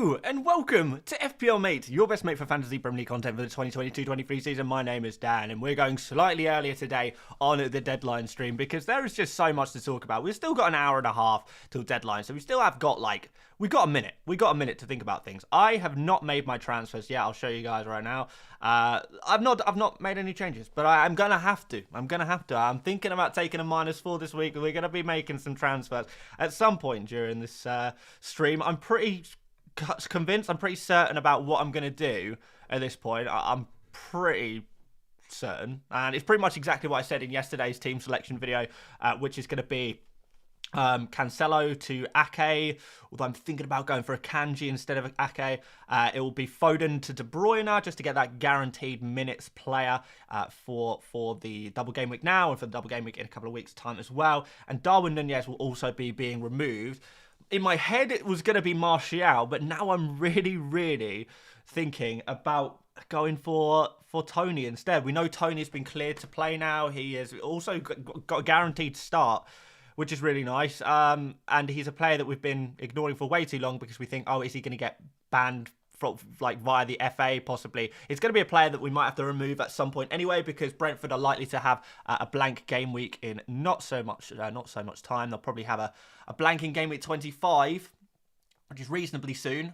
Hello and welcome to FPL Mate, your best mate for fantasy Premier League content for the 2022-23 season. My name is Dan and we're going slightly earlier today on the deadline stream because there is just so much to talk about. We've still got an hour and a half till deadline, so we still have got we got a minute. We got a minute to think about things. I have not made my transfers yet. I'll show you guys right now. I've not made any changes, but I'm gonna have to. I'm thinking about taking a -4 this week. We're gonna be making some transfers at some point during this stream. I'm pretty convinced. I'm pretty certain about what I'm gonna do at this point. I'm pretty certain, and it's pretty much exactly what I said in yesterday's team selection video, which is gonna be Cancelo to Ake, although I'm thinking about going for a Kanji instead of Ake. It will be Foden to De Bruyne just to get that guaranteed minutes player for the double game week now and for the double game week in a couple of weeks' time as well. And Darwin Nunez will also be being removed. In my head, it was going to be Martial, but now I'm really thinking about going for Tony instead. We know Tony's been cleared to play now. He has also got a guaranteed start, which is really nice. And he's a player that we've been ignoring for way too long because we think, oh, is he going to get banned from, via the FA possibly? It's going to be a player that we might have to remove at some point anyway because Brentford are likely to have a blank game week in not so much time. They'll probably have a blank in game week 25, which is reasonably soon.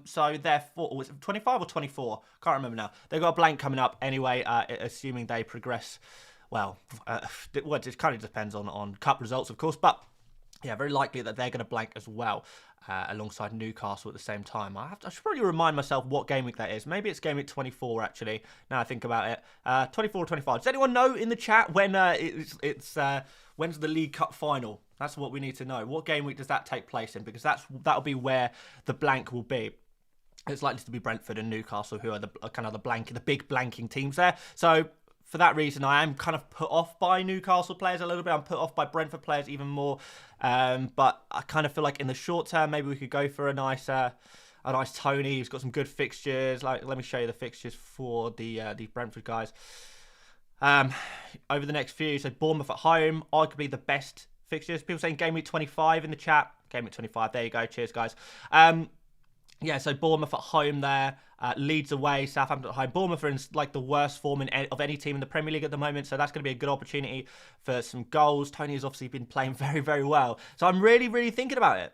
So therefore, was it 25 or 24? Can't remember now. They've got a blank coming up anyway, assuming they progress. Well, it kind of depends on cup results, of course, but yeah, very likely that they're going to blank as well, alongside Newcastle at the same time. I should probably remind myself what game week that is. Maybe it's game week 24, actually, now I think about it. 24 or 25. Does anyone know in the chat when when's the League Cup final? That's what we need to know. What game week does that take place in? Because that'll be where the blank will be. It's likely to be Brentford and Newcastle, who are the big blanking teams there. So for that reason, I am kind of put off by Newcastle players a little bit. I'm put off by Brentford players even more. But I kind of feel like in the short term, maybe we could go for a nice Tony. He's got some good fixtures. Let me show you the fixtures for the Brentford guys. Over the next few, so Bournemouth at home, arguably the best fixtures. People saying game week 25 in the chat. Game week 25. There you go. Cheers, guys. Yeah, so Bournemouth at home there, Leeds away, Southampton at home. Bournemouth are in the worst form of any team in the Premier League at the moment, so that's going to be a good opportunity for some goals. Tony has obviously been playing very well, so I'm really thinking about it.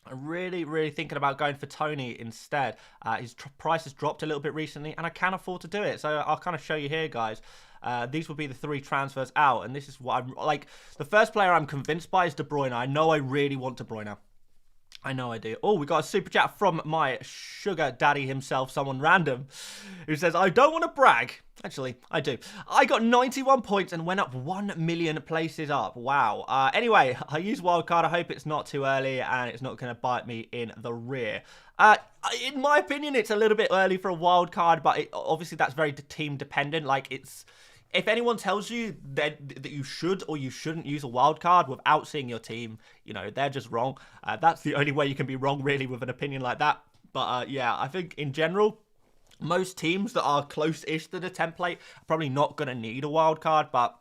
I'm really thinking about going for Tony instead. His price has dropped a little bit recently, and I can afford to do it, so I'll kind of show you here, guys. These will be the 3 transfers out, and this is what I'm like. The first player I'm convinced by is De Bruyne. I know I really want De Bruyne. I know I do. Oh, we got a super chat from my sugar daddy himself, someone random, who says, I don't want to brag. Actually, I do. I got 91 points and went up 1 million places up. Wow. Anyway, I use wildcard. I hope it's not too early and it's not going to bite me in the rear. In my opinion, it's a little bit early for a wildcard, but obviously that's very team dependent. If anyone tells you that you should or you shouldn't use a wild card without seeing your team, they're just wrong. That's the only way you can be wrong, really, with an opinion like that. But yeah, I think in general, most teams that are close-ish to the template are probably not going to need a wild card. But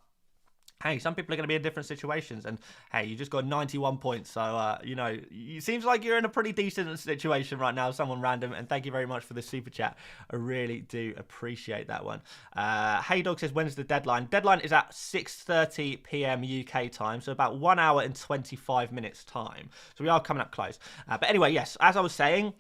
hey, some people are going to be in different situations. And hey, you just got 91 points. So, it seems like you're in a pretty decent situation right now, someone random. And thank you very much for the super chat. I really do appreciate that one. Hey Dog says, when's the deadline? Deadline is at 6:30 p.m. UK time. So about 1 hour and 25 minutes time. So we are coming up close. But anyway, yes, as I was saying,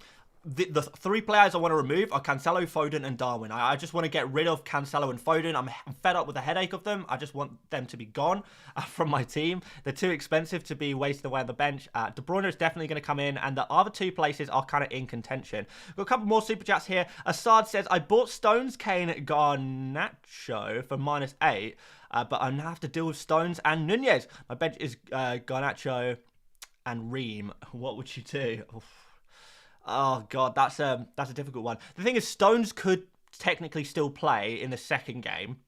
the 3 players I want to remove are Cancelo, Foden, and Darwin. I just want to get rid of Cancelo and Foden. I'm fed up with the headache of them. I just want them to be gone from my team. They're too expensive to be wasted away on the bench. De Bruyne is definitely going to come in, and the other 2 places are kind of in contention. We've got a couple more super chats here. Assad says, I bought Stones, Kane, Garnacho for -8, but I'm going to have to deal with Stones and Nunez. My bench is Garnacho and Ream. What would you do? Oof. Oh, God, that's a difficult one. The thing is, Stones could technically still play in the second game.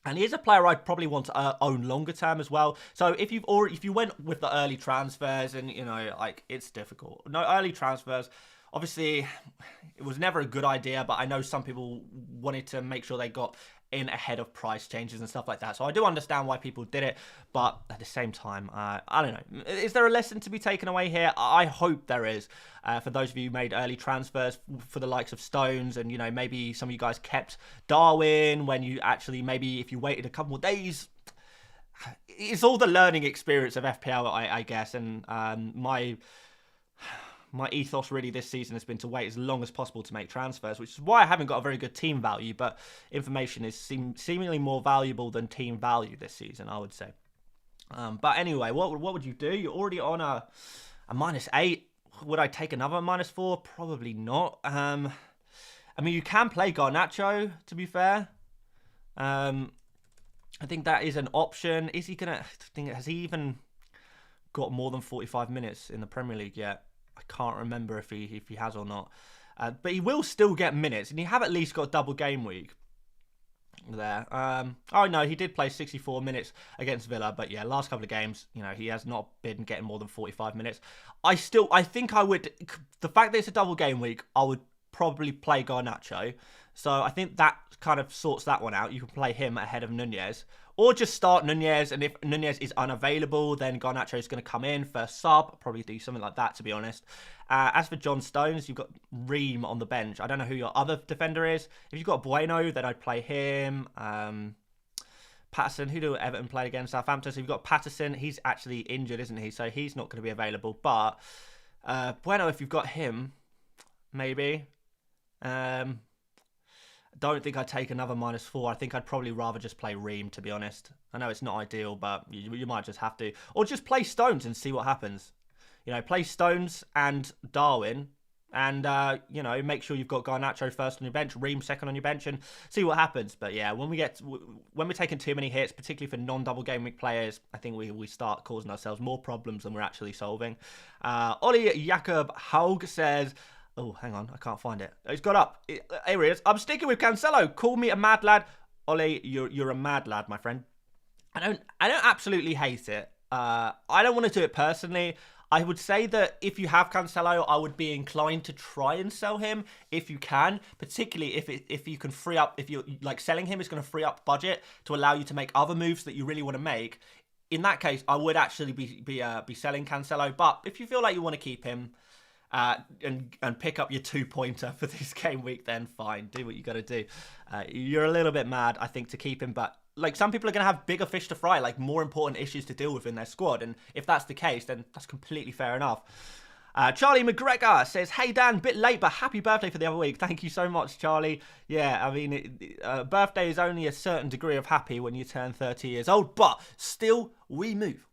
And he is a player I'd probably want to own longer term as well. So if you went with the early transfers and, it's difficult. No, early transfers, obviously, it was never a good idea, but I know some people wanted to make sure they got in ahead of price changes and stuff like that. So I do understand why people did it, but at the same time, I don't know. Is there a lesson to be taken away here? I hope there is. For those of you who made early transfers for the likes of Stones, and, you know, maybe some of you guys kept Darwin when you actually, maybe if you waited a couple more days. It's all the learning experience of FPL, I guess, and my ethos really this season has been to wait as long as possible to make transfers, which is why I haven't got a very good team value, but information is seemingly more valuable than team value this season, I would say. But anyway, what would you do? You're already on a -8. Would I take another -4? Probably not. I mean, you can play Garnacho, to be fair. I think that is an option. Is he going to... Has he even got more than 45 minutes in the Premier League yet? I can't remember if he has or not. But he will still get minutes. And you have at least got double game week there. Oh, no, he did play 64 minutes against Villa. But yeah, last couple of games, you know, he has not been getting more than 45 minutes. I think I would... The fact that it's a double game week, I would probably play Garnacho. So I think that kind of sorts that one out. You can play him ahead of Nunez. Or just start Nunez, and if Nunez is unavailable, then Garnacho is going to come in first sub. Probably do something like that, to be honest. As for John Stones, you've got Ream on the bench. I don't know who your other defender is. If you've got Bueno, then I'd play him. Patterson, who do Everton play against? Southampton. So you've got Patterson. He's actually injured, isn't he? So he's not going to be available. But Bueno, if you've got him, maybe. Don't think I'd take another -4. I think I'd probably rather just play Ream, to be honest. I know it's not ideal, but you might just have to. Or just play Stones and see what happens. You know, play Stones and Darwin. And, you know, make sure you've got Garnacho first on your bench, Ream second on your bench, and see what happens. But, yeah, when we're taking too many hits, particularly for non-double game week players, I think we start causing ourselves more problems than we're actually solving. Ollie Jakob Haug says... Oh, hang on. I can't find it. It's got up. Here it is. I'm sticking with Cancelo. Call me a mad lad. Ollie, you're a mad lad, my friend. I don't absolutely hate it. I don't want to do it personally. I would say that if you have Cancelo, I would be inclined to try and sell him if you can, particularly if you can free up, if you're like selling him is going to free up budget to allow you to make other moves that you really want to make. In that case, I would actually be selling Cancelo. But if you feel like you want to keep him, and pick up your 2-pointer for this game week, then fine, do what you got to do. You're a little bit mad, I think, to keep him, but like some people are going to have bigger fish to fry, like more important issues to deal with in their squad, and if that's the case, then that's completely fair enough. Charlie McGregor says, hey Dan, bit late, but happy birthday for the other week. Thank you so much, Charlie. Yeah, I mean, birthday is only a certain degree of happy when you turn 30 years old, but still, we move.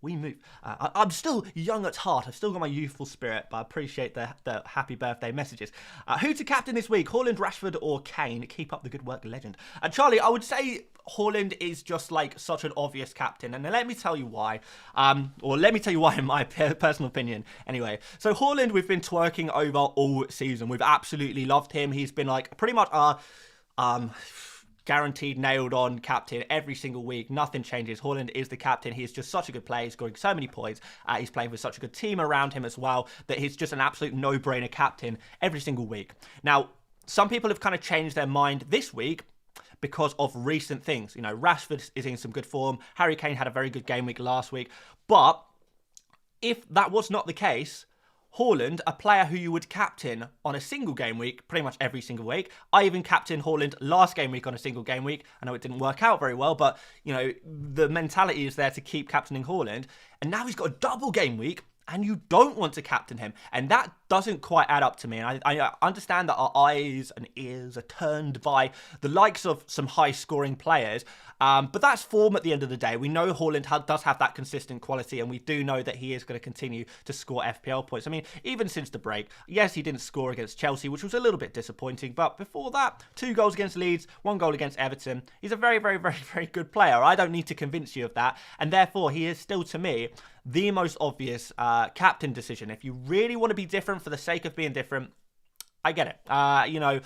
I'm still young at heart. I've still got my youthful spirit, but I appreciate the happy birthday messages. Who to captain this week? Haaland, Rashford, or Kane? Keep up the good work, legend. Charlie, I would say Haaland is just like such an obvious captain, and let me tell you why. Or let me tell you why in my personal opinion. Anyway, so Haaland, we've been twerking over all season. We've absolutely loved him. He's been like pretty much our guaranteed nailed on captain every single week. Nothing changes. Haaland is the captain. He is just such a good player. He's scoring so many points. He's playing with such a good team around him as well that he's just an absolute no-brainer captain every single week. Now, some people have kind of changed their mind this week because of recent things. You know, Rashford is in some good form. Harry Kane had a very good game week last week. But if that was not the case, Haaland, a player who you would captain on a single game week, pretty much every single week. I even captained Haaland last game week on a single game week. I know it didn't work out very well, but, you know, the mentality is there to keep captaining Haaland. And now he's got a double game week, and you don't want to captain him. And that doesn't quite add up to me. And I understand that our eyes and ears are turned by the likes of some high-scoring players. But that's form at the end of the day. We know Haaland does have that consistent quality, and we do know that he is going to continue to score FPL points. I mean, even since the break, yes, he didn't score against Chelsea, which was a little bit disappointing. But before that, 2 goals against Leeds, 1 goal against Everton. He's a very, very, very, very good player. I don't need to convince you of that. And therefore, he is still, to me, the most obvious captain decision. If you really want to be different for the sake of being different, I get it. You know,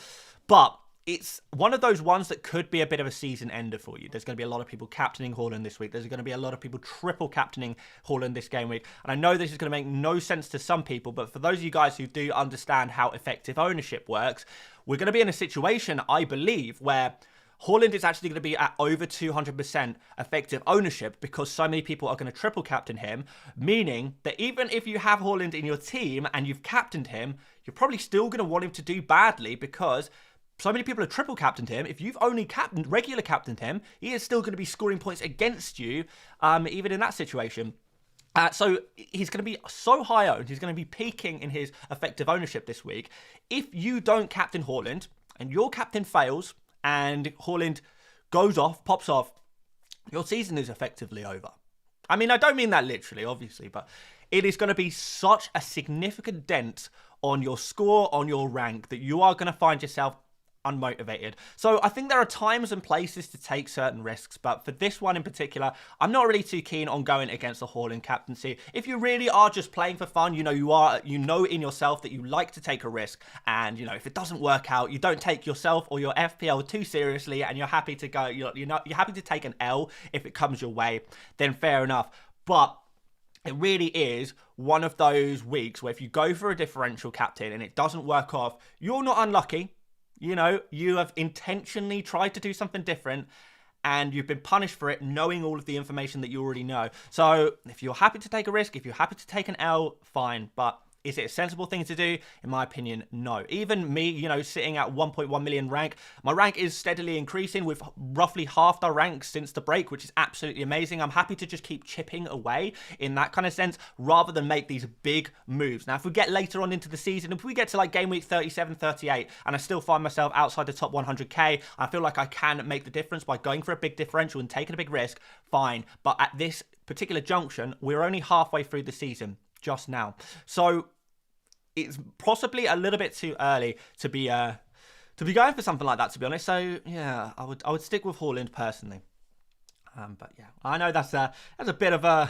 but it's one of those ones that could be a bit of a season ender for you. There's going to be a lot of people captaining Haaland this week. There's going to be a lot of people triple captaining Haaland this game week. And I know this is going to make no sense to some people, but for those of you guys who do understand how effective ownership works, we're going to be in a situation, I believe, where Haaland is actually going to be at over 200% effective ownership because so many people are going to triple captain him, meaning that even if you have Haaland in your team and you've captained him, you're probably still going to want him to do badly because so many people have triple captained him. If you've only regular captained him, he is still going to be scoring points against you, even in that situation. So he's going to be so high owned. He's going to be peaking in his effective ownership this week. If you don't captain Haaland and your captain fails and Haaland goes off, pops off, your season is effectively over. I mean, I don't mean that literally, obviously, but it is going to be such a significant dent on your score, on your rank, that you are going to find yourself unmotivated. So I think there are times and places to take certain risks, but for this one in particular, I'm not really too keen on going against the Haaland captaincy. If you really are just playing for fun, you know in yourself that you like to take a risk, and if it doesn't work out, you don't take yourself or your FPL too seriously, and you're happy to go, you're happy to take an L if it comes your way, then fair enough. But it really is one of those weeks where if you go for a differential captain and it doesn't work off, you're not unlucky. You have intentionally tried to do something different and you've been punished for it, knowing all of the information that you already know. So if you're happy to take a risk, if you're happy to take an L, fine. But is it a sensible thing to do? In my opinion, no. Even me, sitting at 1.1 million rank, my rank is steadily increasing with roughly half the rank since the break, which is absolutely amazing. I'm happy to just keep chipping away in that kind of sense rather than make these big moves. Now, if we get later on into the season, if we get to like game week 37, 38, and I still find myself outside the top 100k, I feel like I can make the difference by going for a big differential and taking a big risk, fine. But at this particular junction, we're only halfway through the season just now. So it's possibly a little bit too early to be going for something like that, to be honest. So yeah, I would stick with Haaland personally. But yeah, I know that's a bit of a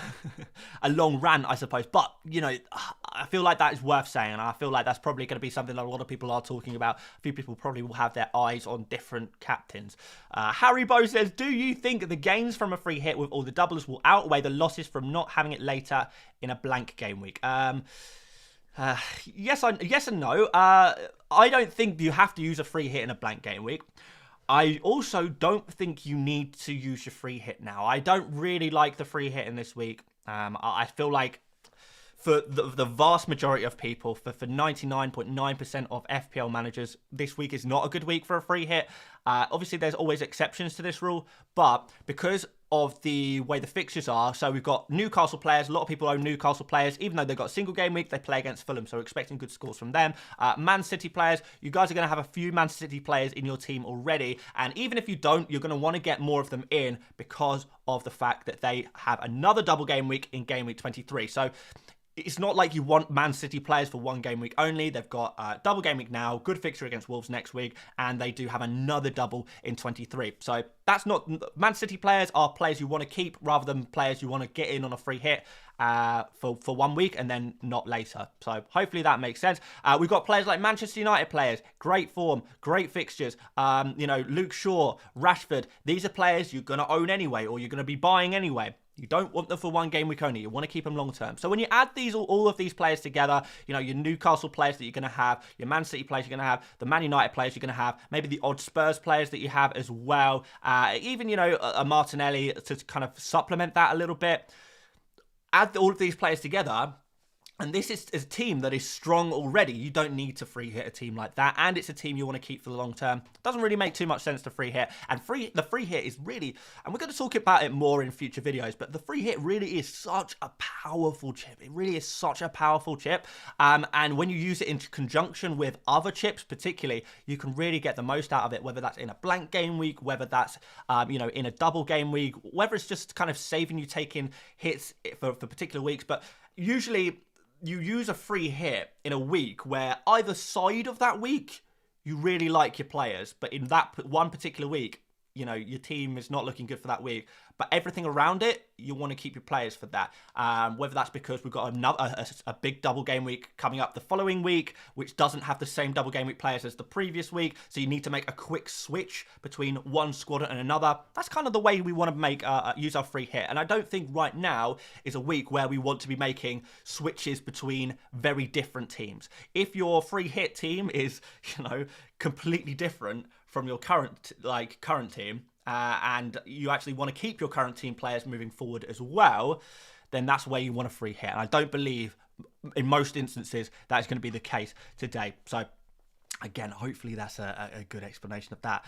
long rant, I suppose. But I feel like that is worth saying, and I feel like that's probably going to be something that a lot of people are talking about. A few people probably will have their eyes on different captains. Harry Bow says, "Do you think the gains from a free hit with all the doubles will outweigh the losses from not having it later in a blank game week?" Yes and no. I don't think you have to use a free hit in a blank game week. I also don't think you need to use your free hit now. I don't really like the free hit in this week. I feel like for the vast majority of people, for 99.9% of FPL managers, this week is not a good week for a free hit. Obviously, there's always exceptions to this rule, but because of the way the fixtures are, so we've got Newcastle players. A lot of people own Newcastle players, even though they've got a single game week, they play against Fulham, so we're expecting good scores from them. Man City players, you guys are going to have a few Man City players in your team already, and even if you don't, you're going to want to get more of them in because of the fact that they have another double game week in game week 23. So it's not like you want Man City players for one game week only. They've got a double game week now, good fixture against Wolves next week, and they do have another double in 23. So that's not... Man City players are players you want to keep rather than players you want to get in on a free hit for 1 week and then not later. So hopefully that makes sense. We've got players like Manchester United players, great form, great fixtures. Luke Shaw, Rashford. These are players you're going to own anyway, or you're going to be buying anyway. You don't want them for one game week only. You want to keep them long term. So when you add all of these players together, your Newcastle players that you're going to have, your Man City players you're going to have, the Man United players you're going to have, maybe the odd Spurs players that you have as well, even a Martinelli to kind of supplement that a little bit. Add all of these players together, and this is a team that is strong already. You don't need to free hit a team like that, and it's a team you want to keep for the long term. Doesn't really make too much sense to free hit, and the free hit is really, and we're going to talk about it more in future videos, but the free hit really is such a powerful chip. It really is such a powerful chip, and when you use it in conjunction with other chips particularly, you can really get the most out of it, whether that's in a blank game week, whether that's in a double game week, whether it's just kind of saving you taking hits for particular weeks. But usually you use a free hit in a week where either side of that week you really like your players, but in that one particular week, your team is not looking good for that week, but everything around it, you want to keep your players for that. Whether that's because we've got a big double game week coming up the following week, which doesn't have the same double game week players as the previous week, so you need to make a quick switch between one squad and another. That's kind of the way we want to use our free hit. And I don't think right now is a week where we want to be making switches between very different teams. If your free hit team is, completely different from your current team, and you actually want to keep your current team players moving forward as well, then that's where you want a free hit. And I don't believe in most instances that is going to be the case today. So again, hopefully that's a good explanation of that.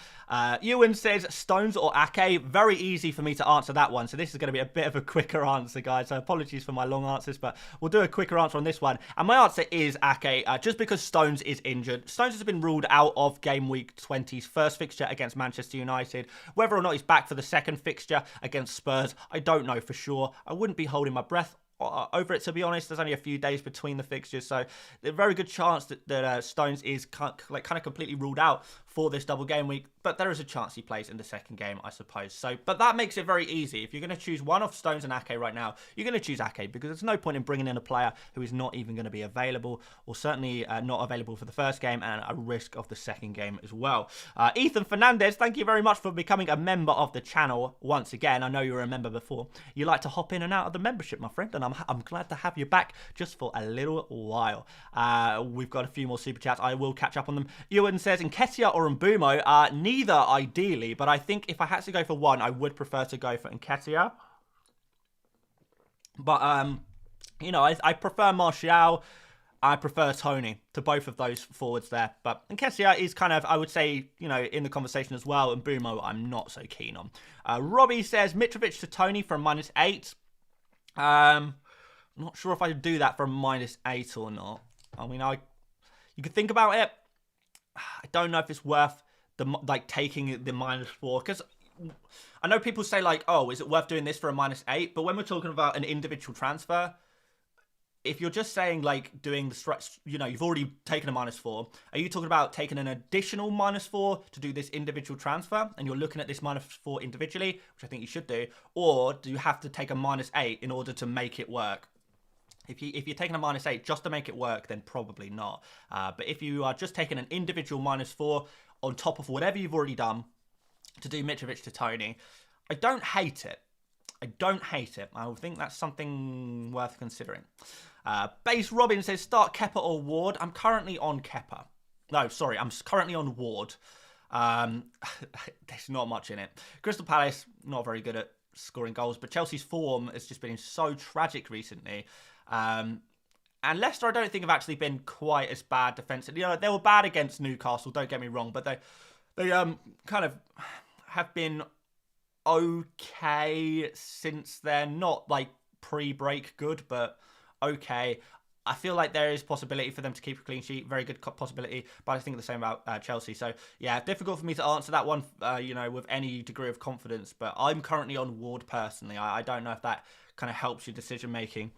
Ewan says, Stones or Ake? Very easy for me to answer that one. So this is going to be a bit of a quicker answer, guys. So apologies for my long answers, but we'll do a quicker answer on this one. And my answer is Ake, just because Stones is injured. Stones has been ruled out of Gameweek 20's first fixture against Manchester United. Whether or not he's back for the second fixture against Spurs, I don't know for sure. I wouldn't be holding my breath over it, to be honest. There's only a few days between the fixtures, so there's a very good chance that Stones is kind of completely ruled out for this double game week, but there is a chance he plays in the second game, I suppose. So, but that makes it very easy. If you're going to choose one of Stones and Ake right now, you're going to choose Ake, because there's no point in bringing in a player who is not even going to be available, or certainly not available for the first game, and a risk of the second game as well. Ethan Fernandez, thank you very much for becoming a member of the channel once again. I know you were a member before. You like to hop in and out of the membership, my friend, and I'm glad to have you back just for a little while. We've got a few more super chats. I will catch up on them. Ewan says, Nketiah or Mbumo? Neither ideally, but I think if I had to go for one, I would prefer to go for Nketiah. But you know, I prefer Martial. I prefer Tony to both of those forwards there. But Nketiah is kind of, I would say, you know, in the conversation as well. And Mbumo, I'm not so keen on. Robbie says Mitrovic to Tony for -8. Not sure if I would do that for a -8 or not. I mean, you could think about it. I don't know if it's worth taking the -4, because I know people say like, oh, is it worth doing this for a -8? But when we're talking about an individual transfer, if you're just saying like doing the stretch, you know, you've already taken a -4. Are you talking about taking an additional -4 to do this individual transfer? And you're looking at this -4 individually, which I think you should do, or do you have to take a -8 in order to make it work? If you're taking a -8 just to make it work, then probably not. But if you are just taking an individual -4 on top of whatever you've already done to do Mitrovic to Tony, I don't hate it. I don't hate it. I think that's something worth considering. Base Robin says, start Kepa or Ward? I'm currently on Kepa. No, sorry, I'm currently on Ward. There's not much in it. Crystal Palace, not very good at scoring goals, but Chelsea's form has just been so tragic recently. And Leicester, I don't think, have actually been quite as bad defensively. You know, they were bad against Newcastle, don't get me wrong, but they kind of have been okay since then. Not like pre-break good, but okay. I feel like there is possibility for them to keep a clean sheet. Very good possibility, but I think the same about Chelsea. So, yeah, difficult for me to answer that one, you know, with any degree of confidence. But I'm currently on Ward personally. I don't know if that kind of helps your decision-making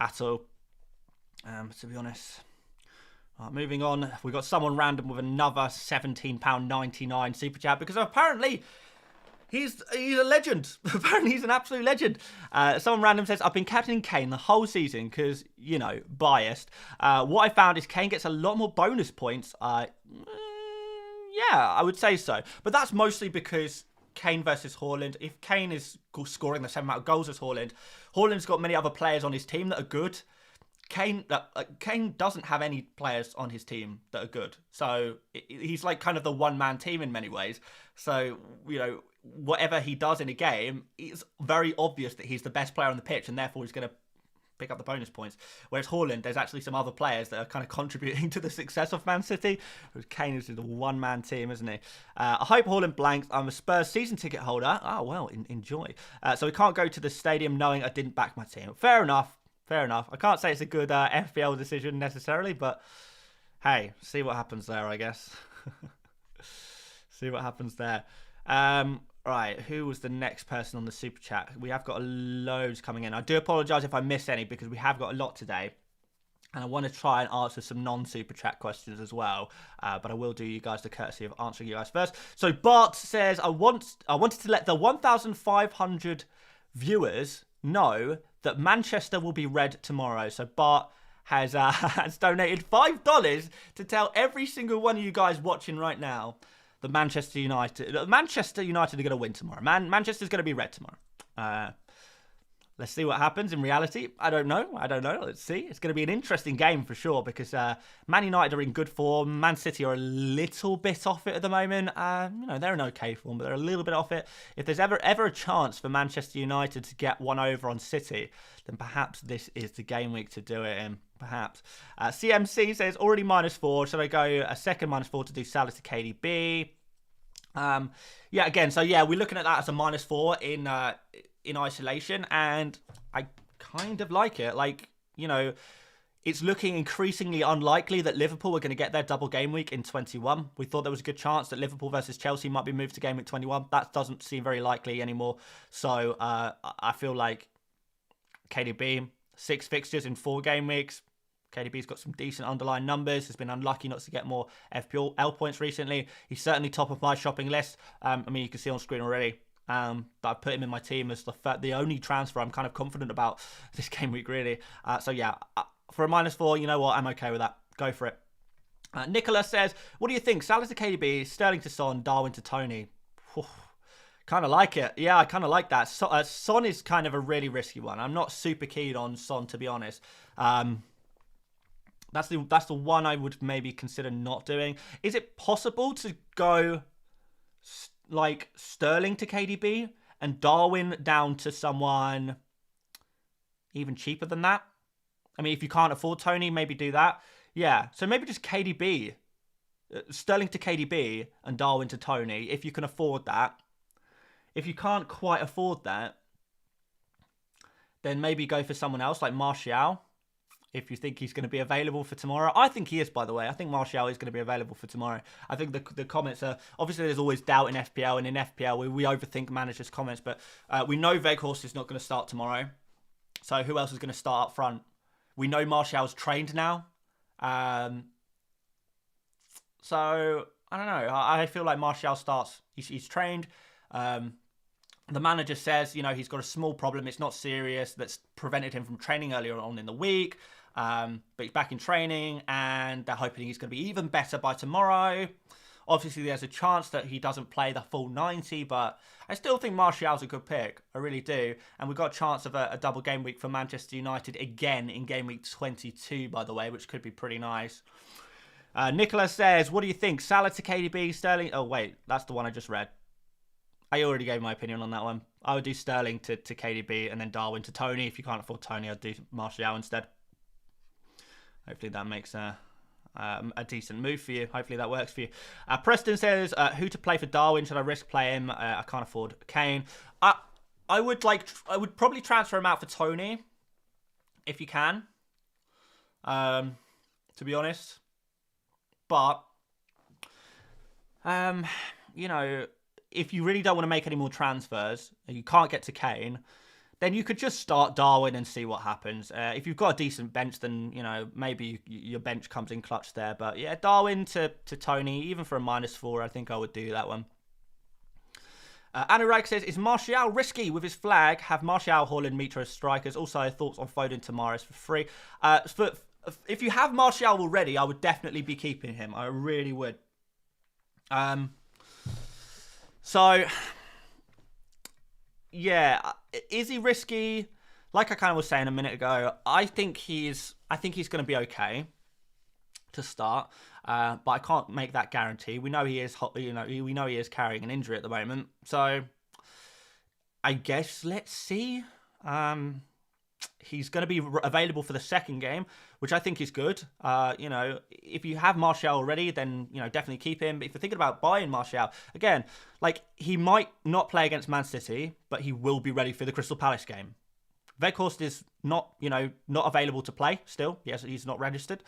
at all, to be honest. Moving on, we've got someone random with another £17.99 super chat, because apparently he's a legend. Apparently he's an absolute legend. Someone random says, I've been captaining Kane the whole season because, you know, biased. What I found is Kane gets a lot more bonus points. Yeah, I would say so. But that's mostly because Kane versus Haaland. If Kane is scoring the same amount of goals as Haaland, Haaland's got many other players on his team that are good. Kane doesn't have any players on his team that are good. So he's like kind of the one-man team in many ways. So, you know, whatever he does in a game, it's very obvious that he's the best player on the pitch, and therefore he's going to pick up the bonus points. Whereas Haaland, there's actually some other players that are kind of contributing to the success of Man City. Kane is the one-man team, isn't he? I hope Haaland blanks. I'm a Spurs season ticket holder. Oh, well, enjoy. So we can't go to the stadium knowing I didn't back my team. Fair enough. Fair enough. I can't say it's a good FPL decision necessarily, but hey, see what happens there, I guess. See what happens there. Right, who was the next person on the super chat? We have got loads coming in. I do apologise if I miss any, because we have got a lot today. And I want to try and answer some non-super chat questions as well. But I will do you guys the courtesy of answering you guys first. So Bart says, I wanted to let the 1,500 viewers know that Manchester will be red tomorrow. So Bart has donated $5 to tell every single one of you guys watching right now that Manchester United are going to win tomorrow. Manchester's going to be red tomorrow. Let's see what happens in reality. I don't know. Let's see. It's going to be an interesting game for sure because Man United are in good form. Man City are a little bit off it at the moment. They're in okay form, but they're a little bit off it. If there's ever a chance for Manchester United to get one over on City, then perhaps this is the game week to do it in. Perhaps. CMC says already -4. Should I go a second -4 to do Salah to KDB? We're looking at that as a -4 in isolation, and I kind of like it. It's looking increasingly unlikely that Liverpool are going to get their double game week in 21. We thought there was a good chance that Liverpool versus Chelsea might be moved to game week 21. That doesn't seem very likely anymore. So I feel like KDB, 6 fixtures in 4 game weeks. KDB's got some decent underlying numbers. Has been unlucky not to get more FPL points recently. He's certainly top of my shopping list. You can see on screen already. But I've put him in my team as the only transfer I'm kind of confident about this game week, really. For a -4, you know what? I'm okay with that. Go for it. Nicola says, what do you think? Salah to KDB, Sterling to Son, Darwin to Tony. Kind of like it. Yeah, I kind of like that. Son is kind of a really risky one. I'm not super keen on Son, to be honest. That's the one I would maybe consider not doing. Is it possible to go Sterling to KDB and Darwin down to someone even cheaper than that? I mean, if you can't afford Tony, maybe do that. Yeah, so maybe just KDB. Sterling to KDB and Darwin to Tony, if you can afford that. If you can't quite afford that, then maybe go for someone else like Martial. If you think he's going to be available for tomorrow. I think he is, by the way. I think Martial is going to be available for tomorrow. I think the comments are... Obviously, there's always doubt in FPL, and in FPL, we overthink managers' comments, but we know Weghorst is not going to start tomorrow. So who else is going to start up front? We know Martial's trained now. So, I don't know. I feel like Martial starts... He's trained. The manager says, he's got a small problem. It's not serious. That's prevented him from training earlier on in the week. But he's back in training, and they're hoping he's going to be even better by tomorrow. Obviously, there's a chance that he doesn't play the full 90, but I still think Martial's a good pick. I really do. And we've got a chance of a double game week for Manchester United again in game week 22, by the way, which could be pretty nice. Nicholas says, what do you think? Salah to KDB, Sterling... Oh, wait, that's the one I just read. I already gave my opinion on that one. I would do Sterling to KDB and then Darwin to Tony. If you can't afford Tony, I'd do Martial instead. Hopefully that makes a decent move for you. Hopefully that works for you. Preston says, who to play for Darwin? Should I risk play him? I can't afford Kane. I would probably transfer him out for Tony if you can. To be honest. But, if you really don't want to make any more transfers and you can't get to Kane, then you could just start Darwin and see what happens. If you've got a decent bench, then, maybe your bench comes in clutch there. But yeah, Darwin to Tony, even for a -4, I think I would do that one. Anurag says, is Martial risky with his flag? Have Martial, Haaland, Mitro as strikers? Also, thoughts on Foden to Mahrez for free. If you have Martial already, I would definitely be keeping him. I really would. So, yeah, is he risky? Like I kind of was saying a minute ago, I think he's going to be okay to start, but I can't make that guarantee. We know he is, we know he is carrying an injury at the moment. So, I guess let's see. He's going to be available for the second game, which I think is good. If you have Martial already, then, definitely keep him. But if you're thinking about buying Martial, again, he might not play against Man City, but he will be ready for the Crystal Palace game. Weghorst is not available to play still. Yes, he's not registered.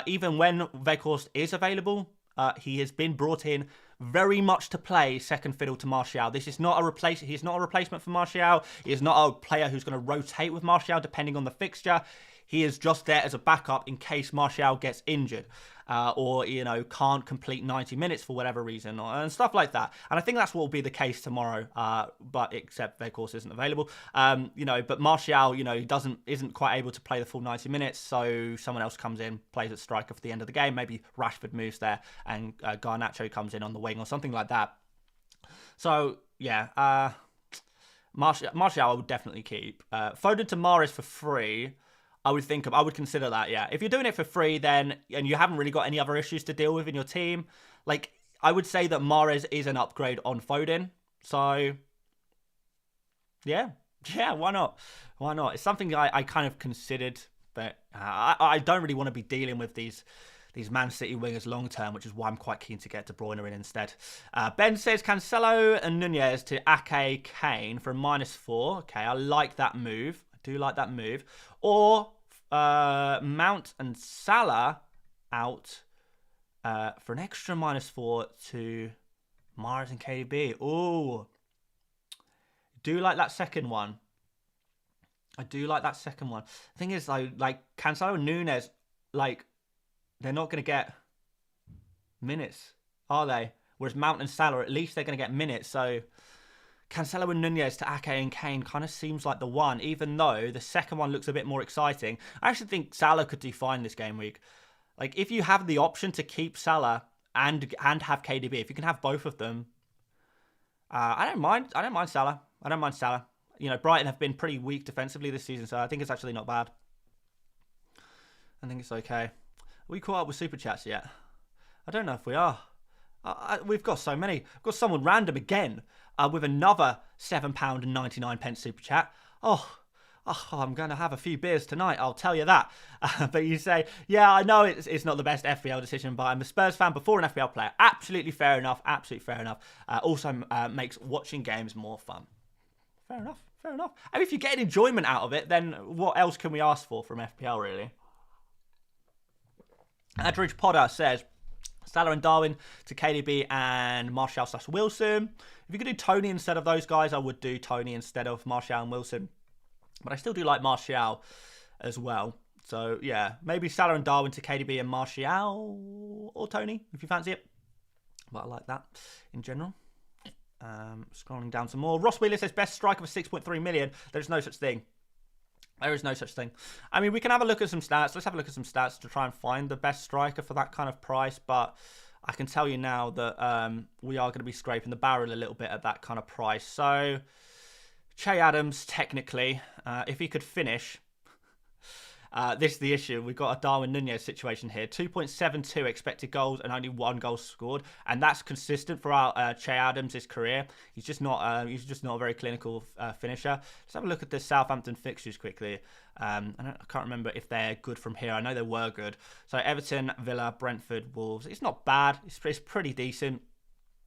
Even when Weghorst is available, he has been brought in very much to play second fiddle to Martial. This is not a replacement. He's not a replacement for Martial. He is not a player who's going to rotate with Martial depending on the fixture. He is just there as a backup in case Martial gets injured or can't complete 90 minutes for whatever reason and stuff like that. And I think that's what will be the case tomorrow. But except Weghorst isn't available. But Martial, he isn't quite able to play the full 90 minutes. So someone else comes in, plays at striker for the end of the game. Maybe Rashford moves there and Garnacho comes in on the wing or something like that. So yeah. Martial I would definitely keep. Foden to Mahrez for free. I would consider that, yeah. If you're doing it for free, then, and you haven't really got any other issues to deal with in your team, like, I would say that Mahrez is an upgrade on Foden. So, yeah, why not? Why not? It's something I kind of considered, but I don't really want to be dealing with these Man City wingers long term, which is why I'm quite keen to get De Bruyne in instead. Ben says Cancelo and Nunez to Ake Kane for a -4. Okay, I like that move. I do like that move. Or Mount and Salah out for an extra -4 to Mahrez and KDB. Oh, do like that second one. I do like that second one. The thing is, like Cancelo and Nunez, like, they're not going to get minutes, are they? Whereas Mount and Salah, at least they're going to get minutes. So Cancelo and Nunez to Ake and Kane kind of seems like the one, even though the second one looks a bit more exciting. I actually think Salah could do fine this game week. Like, if you have the option to keep Salah and have KDB, if you can have both of them, I don't mind Salah. I don't mind Salah. You know, Brighton have been pretty weak defensively this season, so I think it's actually not bad. I think it's okay. Are we caught up with Superchats yet? I don't know if we are. We've got so many. We've got someone random again with another £7.99 Super Chat. Oh, I'm going to have a few beers tonight, I'll tell you that. But you say, yeah, I know it's not the best FPL decision, but I'm a Spurs fan before an FPL player. Absolutely fair enough. Absolutely fair enough. Also makes watching games more fun. Fair enough. Fair enough. I mean, if you get enjoyment out of it, then what else can we ask for from FPL, really? Adridge Potter says, Salah and Darwin to KDB and Martial/Wilson. If you could do Tony instead of those guys, I would do Tony instead of Martial and Wilson. But I still do like Martial as well. So, yeah, maybe Salah and Darwin to KDB and Martial or Tony, if you fancy it. But I like that in general. Scrolling down some more. Ross Wheeler says, best striker for 6.3 million. There's no such thing. There is no such thing. I mean, we can have a look at some stats. Let's have a look at some stats to try and find the best striker for that kind of price. But I can tell you now that we are going to be scraping the barrel a little bit at that kind of price. So, Che Adams, technically, if he could finish, this is the issue. We've got a Darwin Nunez situation here. 2.72 expected goals and only 1 goal scored, and that's consistent throughout Che Adams' career. He's just not a very clinical finisher. Let's have a look at the Southampton fixtures quickly. I can't remember if they're good from here. I know they were good. So Everton, Villa, Brentford, Wolves. It's not bad. It's pretty decent,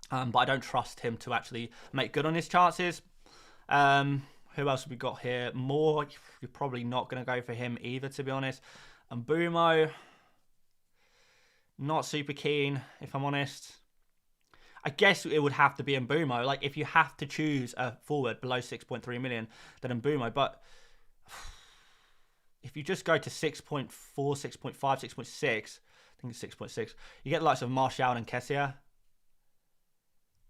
but I don't trust him to actually make good on his chances. Who else have we got here? Moore, you're probably not going to go for him either, to be honest. And Mbumo, not super keen, if I'm honest. I guess it would have to be Mbumo. Like, if you have to choose a forward below 6.3 million, then Mbumo. But if you just go to 6.4, 6.5, 6.6, I think it's 6.6, you get the likes of Martial and Kessia.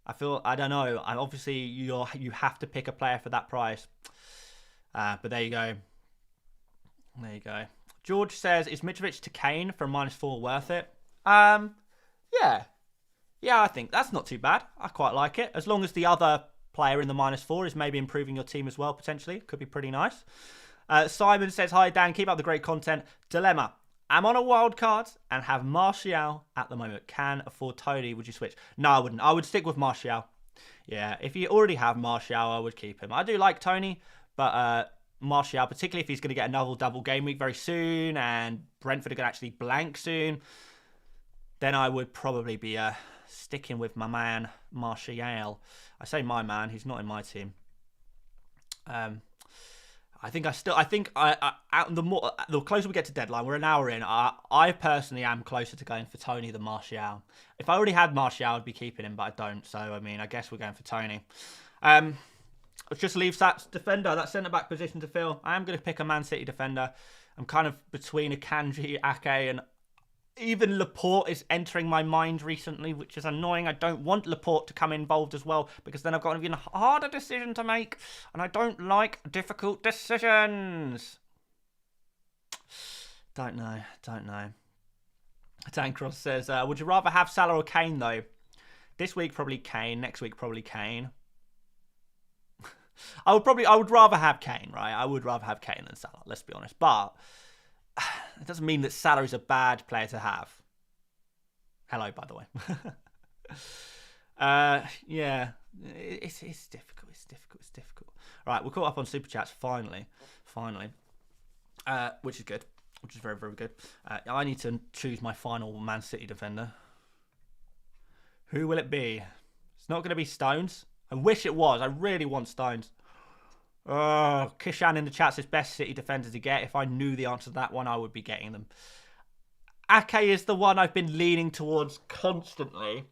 I don't know. Obviously, you have to pick a player for that price. But there you go. There you go. George says, is Mitrovic to Kane for a -4 worth it? Yeah. Yeah, I think that's not too bad. I quite like it. As long as the other player in the -4 is maybe improving your team as well, potentially. Could be pretty nice. Simon says, hi, Dan. Keep up the great content. Dilemma. I'm on a wild card and have Martial at the moment. Can afford Tony. Would you switch? No, I wouldn't. I would stick with Martial. Yeah, if you already have Martial, I would keep him. I do like Tony, but Martial, particularly if he's going to get another double game week very soon and Brentford are going to actually blank soon, then I would probably be sticking with my man, Martial. I say my man. He's not in my team. The closer we get to deadline, we're an hour in. I personally am closer to going for Tony than Martial. If I already had Martial, I'd be keeping him, but I don't. So, I mean, I guess we're going for Tony. Let's just leave that defender, that centre-back position to fill. I am going to pick a Man City defender. I'm kind of between Akanji, Ake, and even Laporte is entering my mind recently, which is annoying. I don't want Laporte to come involved as well, because then I've got an even harder decision to make, and I don't like difficult decisions. Don't know. Tancross says, would you rather have Salah or Kane, though? This week, probably Kane. Next week, probably Kane. I would rather have Kane, right? I would rather have Kane than Salah, let's be honest. But it doesn't mean that Salah is a bad player to have. Hello, by the way. Yeah, it's difficult. It's difficult. Right, we're caught up on Superchats finally, which is good, which is very, very good. I need to choose my final Man City defender. Who will it be? It's not going to be Stones. I wish it was. I really want Stones. Oh, Kishan in the chat says best City defender to get. If I knew the answer to that one, I would be getting them. Ake is the one I've been leaning towards constantly.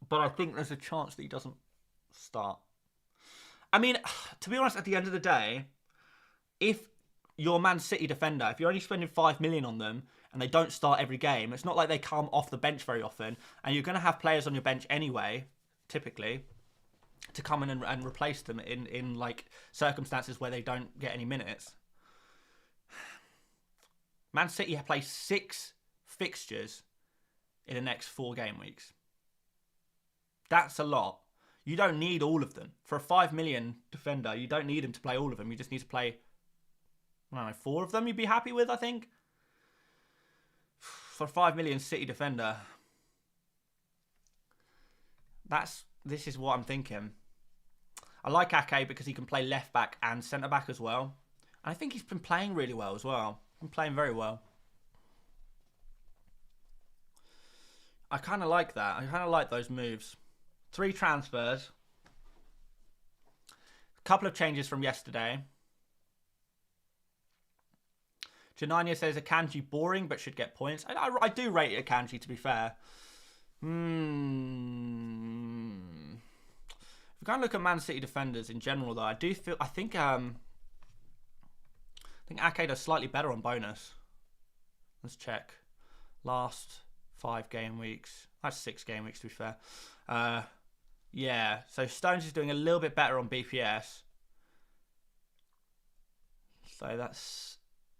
But I think there's a chance that he doesn't start. I mean, to be honest, at the end of the day, if your Man City defender, if you're only spending 5 million on them and they don't start every game, it's not like they come off the bench very often, and you're going to have players on your bench anyway, typically, to come in and replace them in like circumstances where they don't get any minutes. Man City play 6 fixtures in the next 4 game weeks. That's a lot. You don't need all of them. For a 5 million defender, you don't need him to play all of them. You just need to play, I don't know, 4 of them you'd be happy with, I think. For a 5 million City defender, this is what I'm thinking. I like Ake because he can play left back and centre back as well. And I think he's been playing really well as well. Been playing very well. I kind of like that. I kind of like those moves. 3 transfers. A couple of changes from yesterday. Janania says Akanji boring but should get points. I do rate Akanji, to be fair. If we go and look at Man City defenders in general, though, I think Ake does slightly better on bonus. Let's check. Last 5 game weeks. That's 6 game weeks, to be fair. Yeah, so Stones is doing a little bit better on BPS. So that's...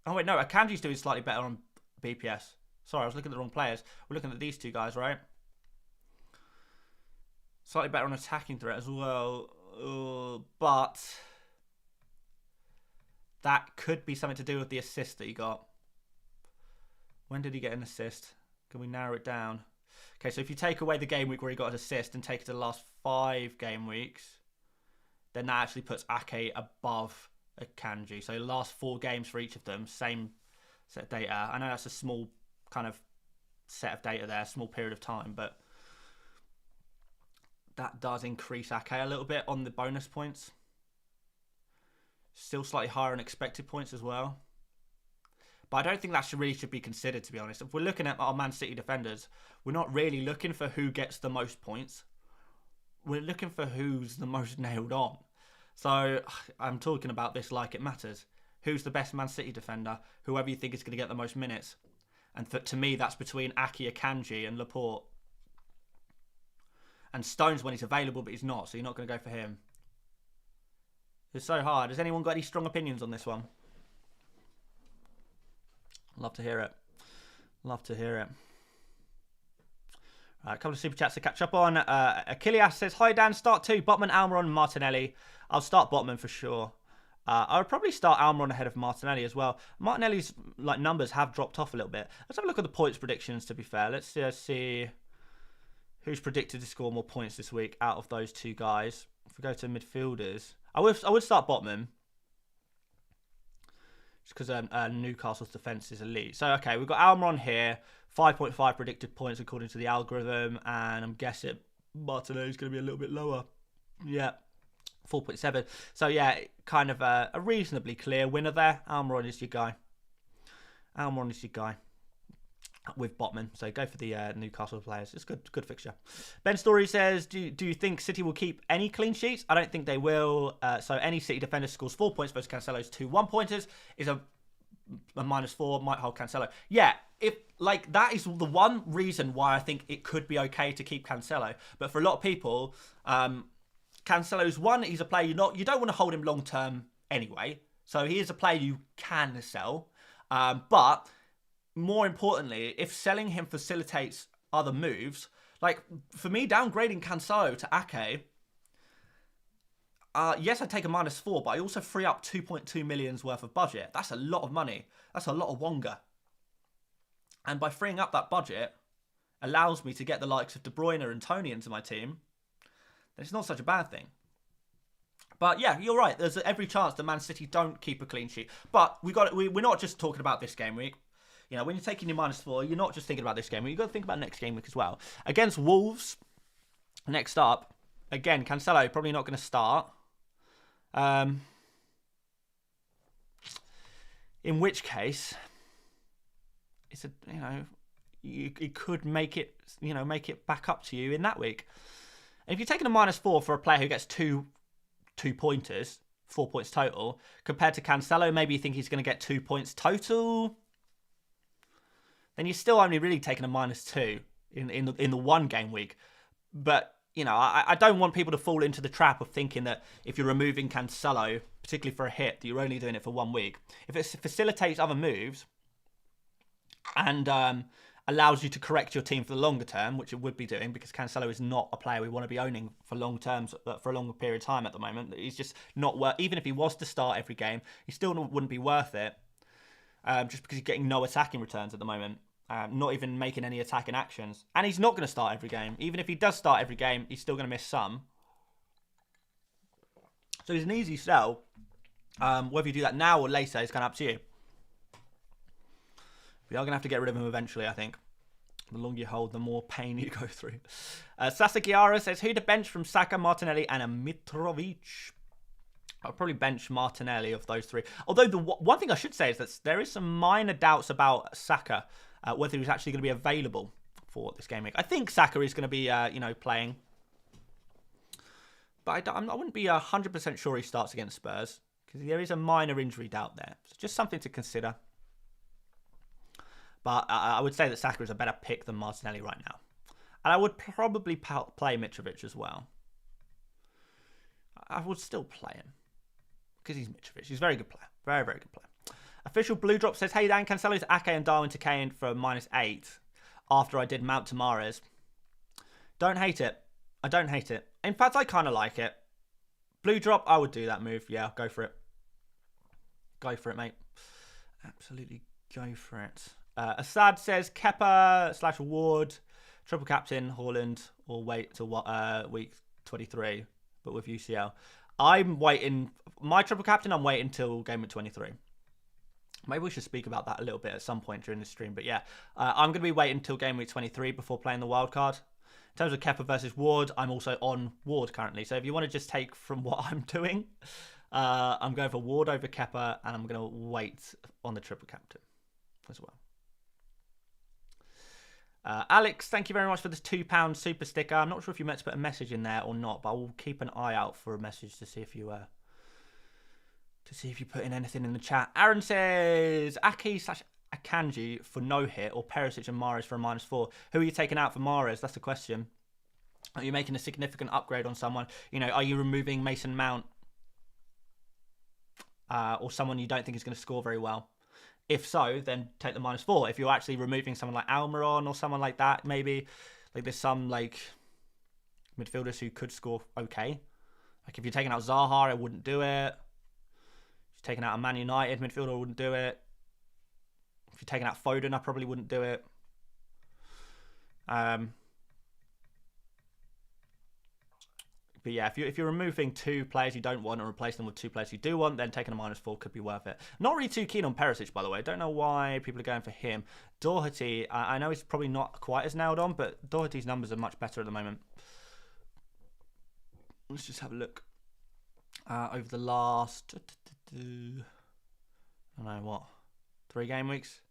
Oh, wait, no. Akanji's doing slightly better on BPS. Sorry, I was looking at the wrong players. We're looking at these 2 guys, right? Slightly better on attacking threat as well. But that could be something to do with the assist that he got. When did he get an assist? Can we narrow it down? Okay, so if you take away the game week where he got an assist and take it to the last 5 game weeks, then that actually puts Ake above Akanji. So the last 4 games for each of them, same set of data. I know that's a small kind of set of data there, small period of time, but that does increase Ake a little bit on the bonus points. Still slightly higher on expected points as well. But I don't think that should be considered, to be honest. If we're looking at our Man City defenders, we're not really looking for who gets the most points. We're looking for who's the most nailed on. So I'm talking about this like it matters. Who's the best Man City defender? Whoever you think is going to get the most minutes. And to me, that's between Ake, Akanji and Laporte. And Stones when he's available, but he's not. So you're not going to go for him. It's so hard. Has anyone got any strong opinions on this one? Love to hear it. Love to hear it. Right, a couple of super chats to catch up on. Achilles says, hi Dan, start 2. Botman, Almiron, and Martinelli. I'll start Botman for sure. I would probably start Almiron ahead of Martinelli as well. Martinelli's numbers have dropped off a little bit. Let's have a look at the points predictions, to be fair. Let's see who's predicted to score more points this week out of those 2 guys. If we go to midfielders, I would start Botman. Because Newcastle's defence is elite. So, okay, we've got Almiron here. 5.5 predicted points according to the algorithm. And I'm guessing Martinelli's going to be a little bit lower. Yeah, 4.7. So, yeah, kind of a reasonably clear winner there. Almiron is your guy. Almiron is your guy. With Botman. So, go for the Newcastle players. It's a good fixture. Ben Story says, do you think City will keep any clean sheets? I don't think they will. So, any City defender scores 4 points versus Cancelo's 2 1-pointers is a -4, might hold Cancelo. Yeah, that is the one reason why I think it could be okay to keep Cancelo. But for a lot of people, Cancelo's one, he's a player you don't want to hold him long term anyway. So he is a player you can sell. But more importantly, if selling him facilitates other moves, like for me, downgrading Cancelo to Ake Yes, I take a -4, but I also free up 2.2 million's worth of budget. That's a lot of money. That's a lot of wonga. And by freeing up that budget, allows me to get the likes of De Bruyne and Tony into my team, then it's not such a bad thing. But yeah, you're right. There's every chance that Man City don't keep a clean sheet. But we're not just talking about this game week. You know, when you're taking your -4, you're not just thinking about this game week. You've got to think about next game week as well. Against Wolves, next up, again, Cancelo probably not going to start. In which case, it's a, you know, you could make it, you know, make it back up to you in that week. And if you're taking a -4 for a player who gets two pointers, 4 points total, compared to Cancelo, maybe you think he's going to get 2 points total, then you're still only really taking a -2 in the one game week. But you know, I don't want people to fall into the trap of thinking that if you're removing Cancelo, particularly for a hit, that you're only doing it for 1 week. If it facilitates other moves and allows you to correct your team for the longer term, which it would be doing, because Cancelo is not a player we want to be owning for long terms, for a longer period of time at the moment. He's just not worth. Even if he was to start every game, he still wouldn't be worth it, just because he's getting no attacking returns at the moment. Not even making any attacking actions. And he's not going to start every game. Even if he does start every game, he's still going to miss some. So he's an easy sell. Whether you do that now or later is kind of up to you. We are going to have to get rid of him eventually, I think. The longer you hold, the more pain you go through. Sasakiara says, who to bench from Saka, Martinelli and Mitrovic? I'll probably bench Martinelli of those three. Although the one thing I should say is that there is some minor doubts about Saka, whether he's actually going to be available for this game week. I think Saka is going to be, playing. But I wouldn't be 100% sure he starts against Spurs, because there is a minor injury doubt there. So just something to consider. But I would say that Saka is a better pick than Martinelli right now. And I would probably play Mitrovic as well. I would still play him, because he's Mitrovic. He's a very good player. Very, very good player. Official Blue Drop says, hey Dan, Cancelo's Ake and Darwin to Kane for -8 after I did Mount to Mahrez. Don't hate it. I don't hate it. In fact, I kind of like it. Blue Drop, I would do that move. Yeah, go for it. Go for it, mate. Absolutely go for it. Assad says, Kepa/Ward, triple captain, Haaland, or wait till week 23, but with UCL. I'm waiting. My triple captain, I'm waiting until game of 23. Maybe we should speak about that a little bit at some point during the stream. But yeah, I'm going to be waiting until game week 23 before playing the wild card. In terms of Kepa versus Ward, I'm also on Ward currently. So if you want to just take from what I'm doing, I'm going for Ward over Kepa, and I'm going to wait on the triple captain as well. Alex, thank you very much for this £2 super sticker. I'm not sure if you meant to put a message in there or not, but I will keep an eye out for a message to see if you put in anything in the chat. Aaron says, Ake/Akanji for no hit, or Perisic and Mahrez for a -4. Who are you taking out for Mahrez? That's the question. Are you making a significant upgrade on someone? You know, are you removing Mason Mount or someone you don't think is going to score very well? If so, then take the -4. If you're actually removing someone like Almiron or someone like that, maybe like there's some like midfielders who could score okay. Like if you're taking out Zaha, I wouldn't do it. If you're taking out a Man United midfielder, I wouldn't do it. If you're taking out Foden, I probably wouldn't do it. But yeah, if you're removing 2 players you don't want and replacing them with 2 players you do want, then taking a -4 could be worth it. Not really too keen on Perisic, by the way. Don't know why people are going for him. Doherty, I know he's probably not quite as nailed on, but Doherty's numbers are much better at the moment. Let's just have a look. Over the last, I don't know what, 3 game weeks.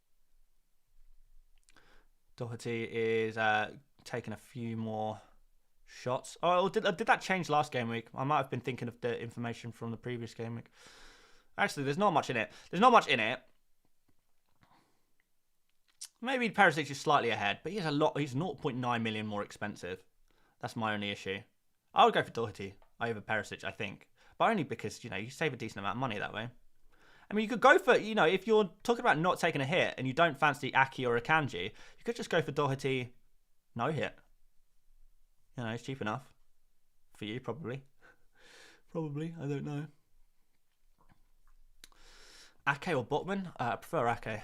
Doherty is taking a few more shots. Oh, did that change last game week? I might have been thinking of the information from the previous game week. Actually, there's not much in it. Maybe Perisic is slightly ahead, but he's 0.9 million more expensive. That's my only issue. I would go for Doherty over Perisic, I think. But only because, you save a decent amount of money that way. I mean, you could go for, if you're talking about not taking a hit and you don't fancy Ake or Akanji, you could just go for Doherty no hit. It's cheap enough for you, probably. Probably. I don't know. Ake or Botman? I prefer Ake.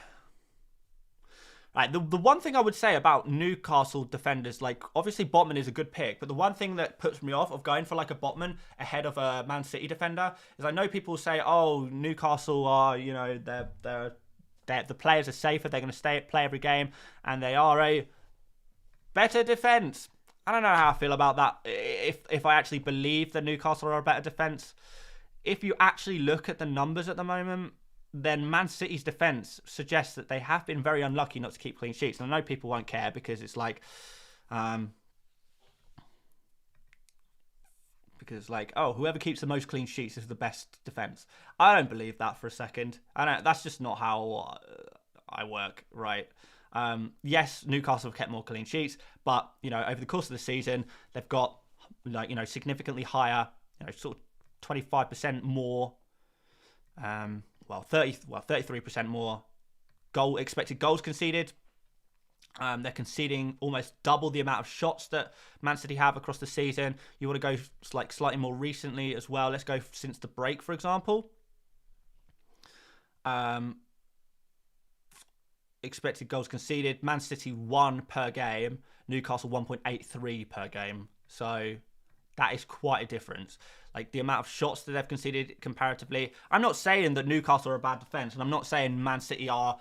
Right, the one thing I would say about Newcastle defenders, like, obviously Botman is a good pick, but the one thing that puts me off of going for, like, a Botman ahead of a Man City defender is I know people say, oh, Newcastle are, you know, the players are safer, they're going to play every game, and they are a better defence. I don't know how I feel about that, if I actually believe that Newcastle are a better defence. If you actually look at the numbers at the moment, then Man City's defence suggests that they have been very unlucky not to keep clean sheets. And I know people won't care because it's like, oh, whoever keeps the most clean sheets is the best defence. I don't believe that for a second. That's just not how I work, right? Yes, Newcastle have kept more clean sheets, but, you know, over the course of the season, they've got, like, you know, significantly higher, you know, sort of 25% more, 33% more expected goals conceded. They're conceding almost double the amount of shots that Man City have across the season. You want to go like slightly more recently as well. Let's go since the break, for example. Expected goals conceded. Man City 1 per game. Newcastle 1.83 per game. So that is quite a difference. Like, the amount of shots that they've conceded comparatively. I'm not saying that Newcastle are a bad defence, and I'm not saying Man City are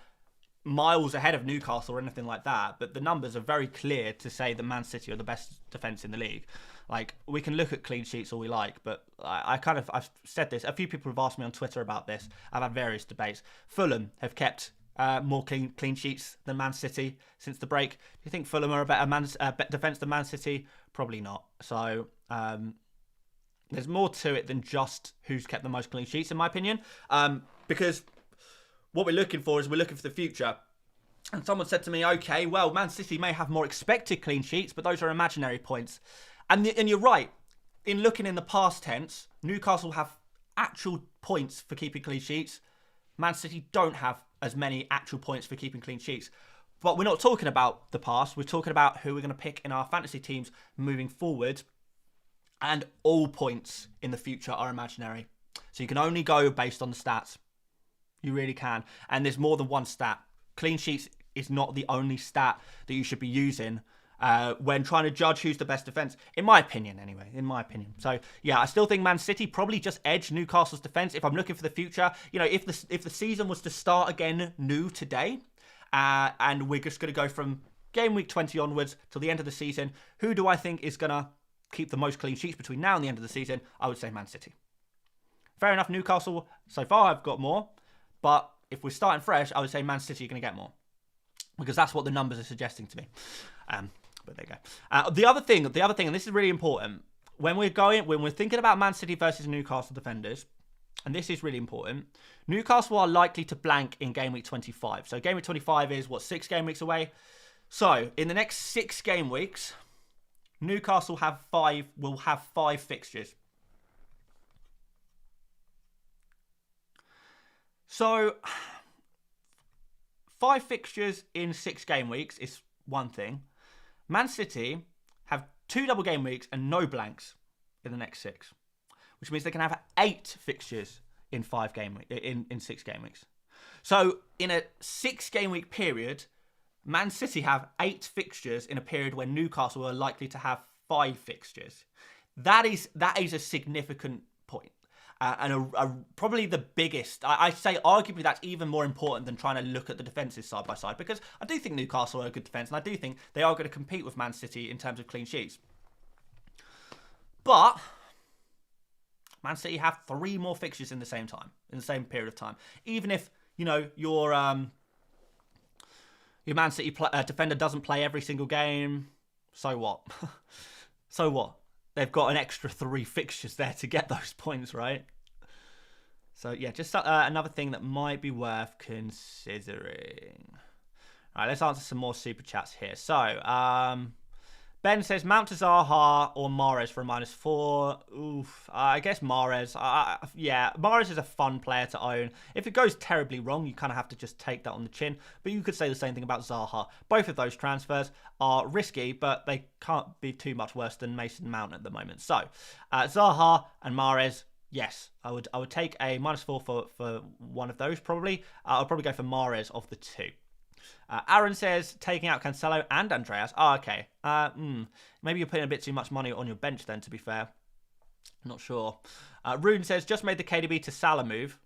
miles ahead of Newcastle or anything like that, but the numbers are very clear to say that Man City are the best defence in the league. Like, we can look at clean sheets all we like, but I've said this. A few people have asked me on Twitter about this. I've had various debates. Fulham have kept more clean sheets than Man City since the break. Do you think Fulham are a better defence than Man City? Probably not. So, there's more to it than just who's kept the most clean sheets, in my opinion. Because what we're looking for is we're looking for the future. And someone said to me, okay, well, Man City may have more expected clean sheets, but those are imaginary points. And you're right. In looking in the past tense, Newcastle have actual points for keeping clean sheets. Man City don't have as many actual points for keeping clean sheets. But we're not talking about the past. We're talking about who we're going to pick in our fantasy teams moving forward. And all points in the future are imaginary. So you can only go based on the stats. You really can. And there's more than one stat. Clean sheets is not the only stat that you should be using when trying to judge who's the best defence. In my opinion, anyway. In my opinion. So, yeah, I still think Man City probably just edged Newcastle's defence. If I'm looking for the future, you know, if the season was to start again new today, and we're just going to go from Gameweek 20 onwards till the end of the season, who do I think is going to keep the most clean sheets between now and the end of the season? I would say Man City. Fair enough, Newcastle so far have got more, but if we're starting fresh, I would say Man City are going to get more, because that's what the numbers are suggesting to me. But there you go. The other thing, and this is really important, when we're thinking about Man City versus Newcastle defenders, and this is really important, Newcastle are likely to blank in Game Week 25. So Game Week 25 is, 6 game weeks away? So in the next 6 game weeks, Newcastle will have 5 fixtures. So 5 fixtures in 6 game weeks is one thing. Man City have 2 double game weeks and no blanks in the next 6, which means they can have 8 fixtures in 6 game weeks. So in a 6 game week period, Man City have 8 fixtures in a period where Newcastle are likely to have 5 fixtures. That is a significant point. And probably the biggest. I say arguably that's even more important than trying to look at the defences side by side, because I do think Newcastle are a good defence, and I do think they are going to compete with Man City in terms of clean sheets. But Man City have 3 more fixtures in the same period of time. Even if, you know, your Man City defender doesn't play every single game, so what? So what? They've got an extra 3 fixtures there to get those points, right? So, yeah, just another thing that might be worth considering. All right, let's answer some more Super Chats here. So, Ben says, Mount to Zaha or Mahrez for a -4. Oof, I guess Mahrez. Yeah, Mahrez is a fun player to own. If it goes terribly wrong, you kind of have to just take that on the chin. But you could say the same thing about Zaha. Both of those transfers are risky, but they can't be too much worse than Mason Mount at the moment. So, Zaha and Mahrez, Yes, I would take a -4 for one of those probably. I'll probably go for Mahrez of the two. Aaron says taking out Cancelo and Andreas. Oh, okay. Maybe you're putting a bit too much money on your bench then, to be fair. Not sure. Rune says just made the KDB to Salah move.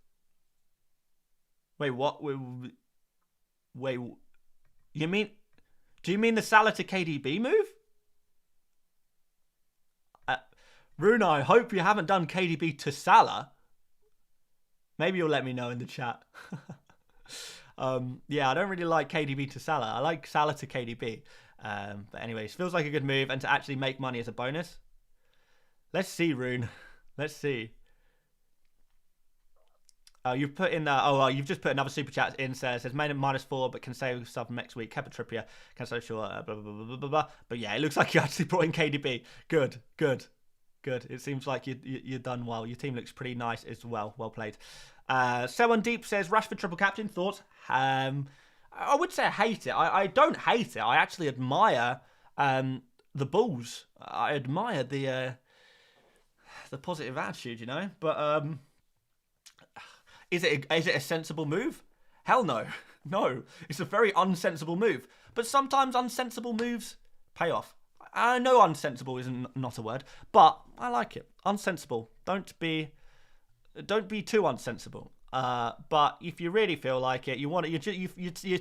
Wait, what? Wait, you mean? Do you mean the Salah to KDB move? Rune, I hope you haven't done KDB to Salah. Maybe you'll let me know in the chat. Yeah, I don't really like KDB to Salah. I like Salah to KDB. But anyways, feels like a good move, and to actually make money as a bonus. Let's see, Rune. Let's see. You've put in you've just put another super chat in. Says made it -4, but can say sub next week. Kepa Trippier, can so sure. Blah, blah, blah, blah, blah. But yeah, it looks like you actually brought in KDB. Good. It seems like you're done well. Your team looks pretty nice as well. Well played. Someone Deep says Rashford triple captain. Thoughts? I would say I hate it. I don't hate it. I actually admire the Bulls. I admire the positive attitude, you know. But is it a sensible move? Hell no. No, it's a very unsensible move. But sometimes unsensible moves pay off. I know unsensible is not a word, but I like it. Unsensible. Don't be too unsensible. But if you really feel like it, you're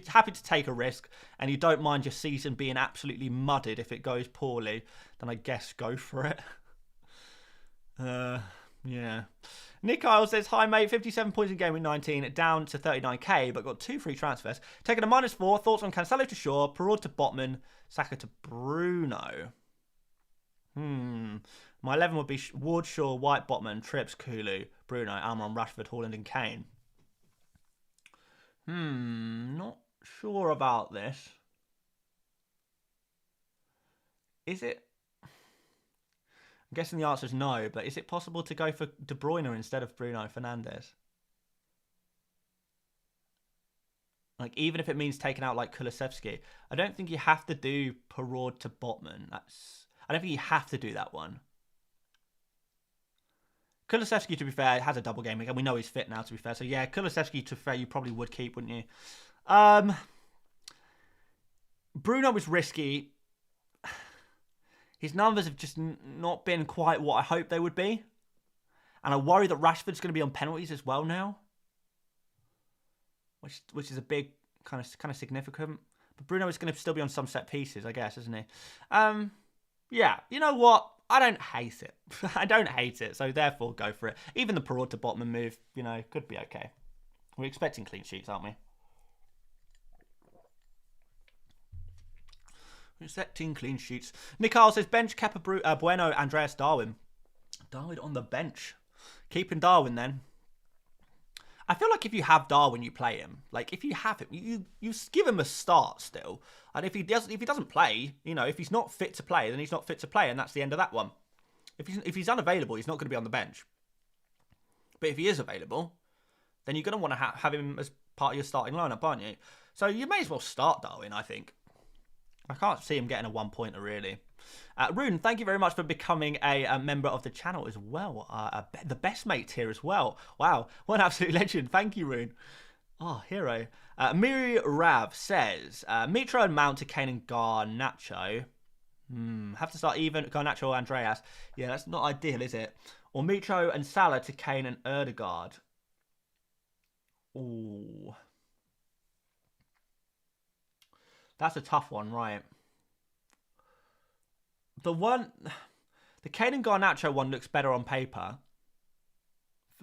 happy to take a risk, and you don't mind your season being absolutely mudded if it goes poorly, then I guess go for it. Yeah. Nick Isle says, hi mate, 57 points in Gameweek 19, down to 39k, but got 2 free transfers. Taking a -4, thoughts on Cancelo to Shaw, Perraud to Botman, Saka to Bruno. My 11 would be Ward, Shaw, White, Botman, Trips, Kulu, Bruno, Almiron, Rashford, Haaland and Kane. Not sure about this. Is it? I'm guessing the answer is no, but is it possible to go for De Bruyne instead of Bruno Fernandes? Like, even if it means taking out, like, Kulusevski. I don't think you have to do Perraud to Botman. I don't think you have to do that one. Kulusevski, to be fair, has a double game week, and we know he's fit now, to be fair. So, yeah, Kulusevski, to be fair, you probably would keep, wouldn't you? Bruno was risky. His numbers have just not been quite what I hoped they would be. And I worry that Rashford's going to be on penalties as well now. Which is a big, kind of significant. But Bruno is going to still be on some set pieces, I guess, isn't he? Yeah, you know what? I don't hate it. I don't hate it, so therefore go for it. Even the Perraud to Botman move, you know, could be okay. We're expecting clean sheets, aren't we? We're expecting clean sheets. Nicole says, bench, Kepa, Bueno, Andreas, Darwin. Darwin on the bench. Keeping Darwin, then. I feel like if you have Darwin, you play him. Like, if you have him, you give him a start still. And if he doesn't play, you know, if he's not fit to play, then he's not fit to play, and that's the end of that one. If he's unavailable, he's not going to be on the bench. But if he is available, then you're going to want to have him as part of your starting lineup, aren't you? So you may as well start Darwin, I think. I can't see him getting a one-pointer, really. Rune, thank you very much for becoming a member of the channel as well. The best mate here as well. Wow, what an absolute legend. Thank you, Rune. Oh, hero. Miri Rav says, Mitro and Mount to Kane and Garnacho. Have to start even Garnacho or Andreas. Yeah, that's not ideal, is it? Or Mitro and Salah to Kane and Erdegaard. Ooh. That's a tough one, right? The Kane and Garnacho one looks better on paper,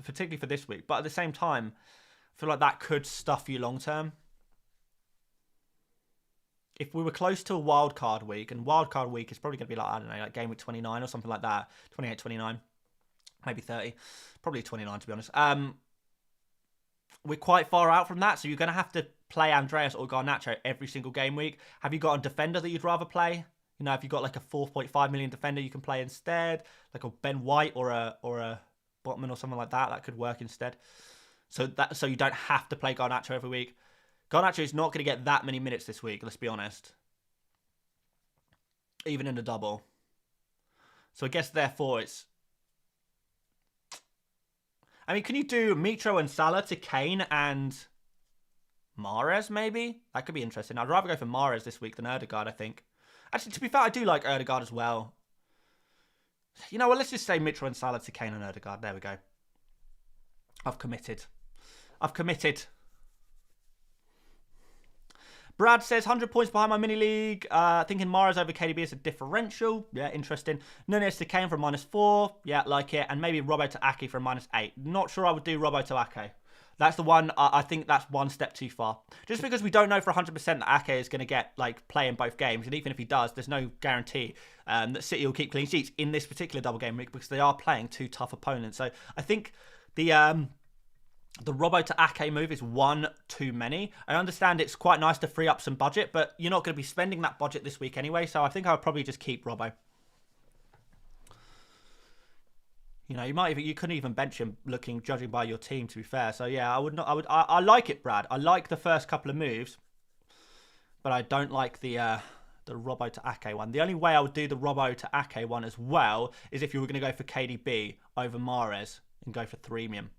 particularly for this week. But at the same time, I feel like that could stuff you long term. If we were close to a wildcard week, and wildcard week is probably going to be like, I don't know, like Gameweek 29 or something like that. 28, 29, maybe 30. Probably 29, to be honest. We're quite far out from that, so you're going to have to play Andreas or Garnacho every single game week. Have you got a defender that you'd rather play? You know, if you've got like a 4.5 million defender you can play instead, like a Ben White or a Botman or something like that, that could work instead. So you don't have to play Garnacho every week. Garnacho is not going to get that many minutes this week, let's be honest. Even in a double. So I guess therefore it's... I mean, can you do Mitro and Salah to Kane and Mahrez, maybe? That could be interesting. I'd rather go for Mahrez this week than Ødegaard, I think. Actually, to be fair, I do like Ødegaard as well. You know what? Let's just say Mitro and Salah to Kane and Ødegaard. There we go. I've committed. Brad says 100 points behind my mini league. Thinking Mahrez over KDB is a differential. Yeah, interesting. Nunes to Kane for -4. Yeah, like it. And maybe Robbo to Ake for -8. Not sure I would do Robbo to Ake. That's the one. I think that's one step too far. Just because we don't know for 100% that Ake is going to get play in both games, and even if he does, there's no guarantee that City will keep clean sheets in this particular double game week because they are playing two tough opponents. So I think the Robbo to Ake move is one too many. I understand it's quite nice to free up some budget, but you're not going to be spending that budget this week anyway. So I think I would probably just keep Robbo. You know, you couldn't even bench him judging by your team, to be fair. So yeah, I like it, Brad. I like the first couple of moves, but I don't like the Robbo to Ake one. The only way I would do the Robbo to Ake one as well is if you were going to go for KDB over Mahrez and go for Threemium.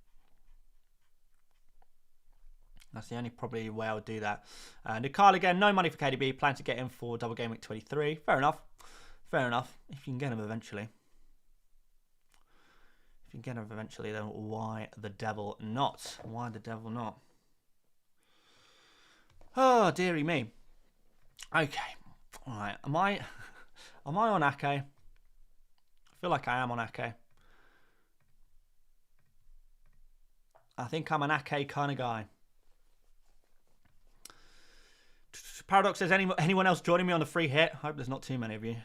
That's the only probably way I would do that. Nikal again, no money for KDB. Plan to get him for double game week 23. Fair enough. If you can get him eventually. Then why the devil not? Oh, dearie me. Okay. All right. Am I on Ake? I feel like I am on Ake. I think I'm an Ake kind of guy. Paradox says, anyone else joining me on the free hit? I hope there's not too many of you.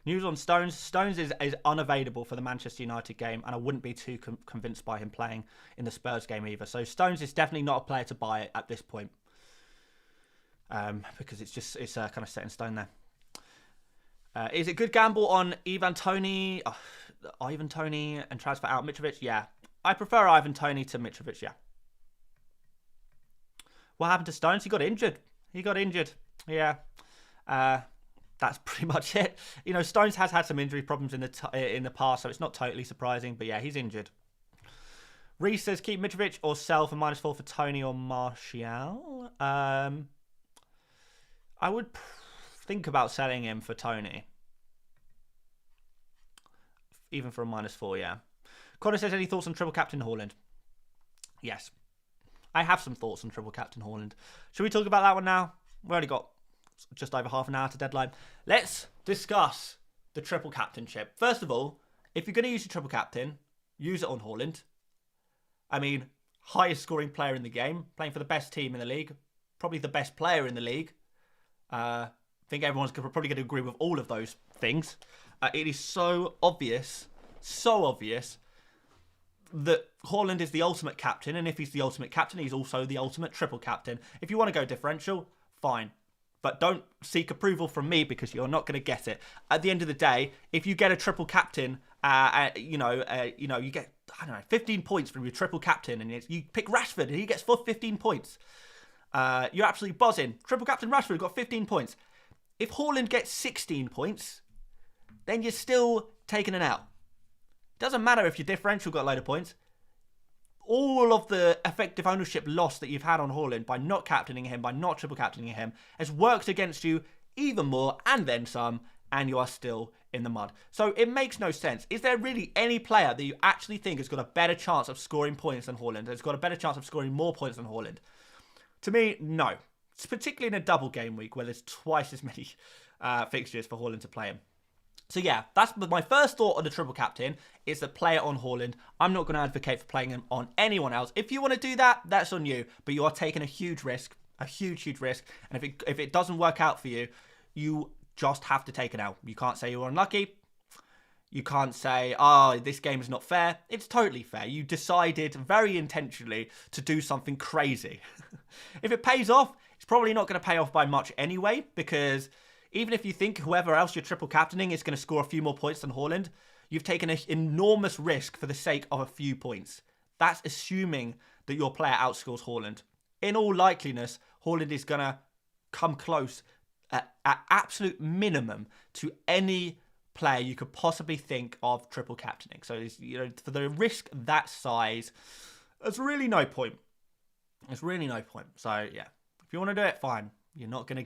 News on Stones. Stones is unavailable for the Manchester United game, and I wouldn't be too convinced by him playing in the Spurs game either. So Stones is definitely not a player to buy at this point, because it's kind of set in stone there. Is it good gamble on Ivan Toney and transfer out Mitrovic? Yeah, I prefer Ivan Toney to Mitrovic. Yeah. What happened to Stones? He got injured. Yeah. That's pretty much it. You know, Stones has had some injury problems in the past, so it's not totally surprising. But yeah, he's injured. Reese says, keep Mitrovic or sell for -4 for Toney or Martial. I would think about selling him for Toney. Even for a -4, yeah. Connor says, any thoughts on triple captain Haaland? Yes. I have some thoughts on triple captain Haaland. Should we talk about that one now? We've only got just over half an hour to deadline. Let's discuss the triple captainship. First of all, if you're going to use your triple captain, use it on Haaland. I mean, highest scoring player in the game, playing for the best team in the league, probably the best player in the league. I think everyone's probably going to agree with all of those things. It is so obvious that Haaland is the ultimate captain, and if he's the ultimate captain, he's also the ultimate triple captain. If you want to go differential, fine. But don't seek approval from me because you're not going to get it. At the end of the day, if you get a triple captain, you get, 15 points from your triple captain, and you pick Rashford and he gets 15 points. You're absolutely buzzing. Triple captain Rashford got 15 points. If Haaland gets 16 points, then you're still taking an L. Doesn't matter if your differential got a load of points. All of the effective ownership loss that you've had on Haaland by not captaining him, by not triple captaining him, has worked against you even more and then some, and you are still in the mud. So it makes no sense. Is there really any player that you actually think has got a better chance of scoring points than Haaland? Has got a better chance of scoring more points than Haaland? To me, no. It's particularly in a double game week where there's twice as many fixtures for Haaland to play him. So yeah, that's my first thought on the triple captain, is the player on Haaland. I'm not going to advocate for playing him on anyone else. If you want to do that, that's on you. But you are taking a huge risk, huge risk. And if it doesn't work out for you, you just have to take it out. You can't say you're unlucky. You can't say, oh, this game is not fair. It's totally fair. You decided very intentionally to do something crazy. If it pays off, it's probably not going to pay off by much anyway, because even if you think whoever else you're triple captaining is going to score a few more points than Haaland, you've taken an enormous risk for the sake of a few points. That's assuming that your player outscores Haaland. In all likeliness, Haaland is going to come close at absolute minimum to any player you could possibly think of triple captaining. So, for the risk that size, there's really no point. There's really no point. So, yeah, if you want to do it, fine. You're not gonna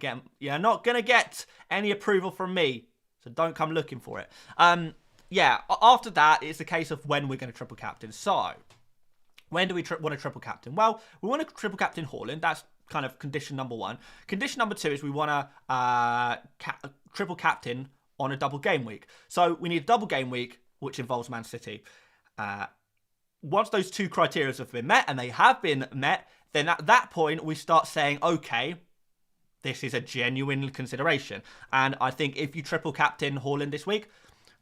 get any approval from me. So don't come looking for it. After that, it's a case of when we're going to triple captain. So, when do we want to triple captain? Well, we want to triple captain Haaland. That's kind of condition number 1. Condition number 2 is we want to triple captain on a double game week. So we need a double game week, which involves Man City. Once those 2 criteria have been met, and they have been met, then at that point, we start saying, okay, this is a genuine consideration. And I think if you triple captain Haaland this week,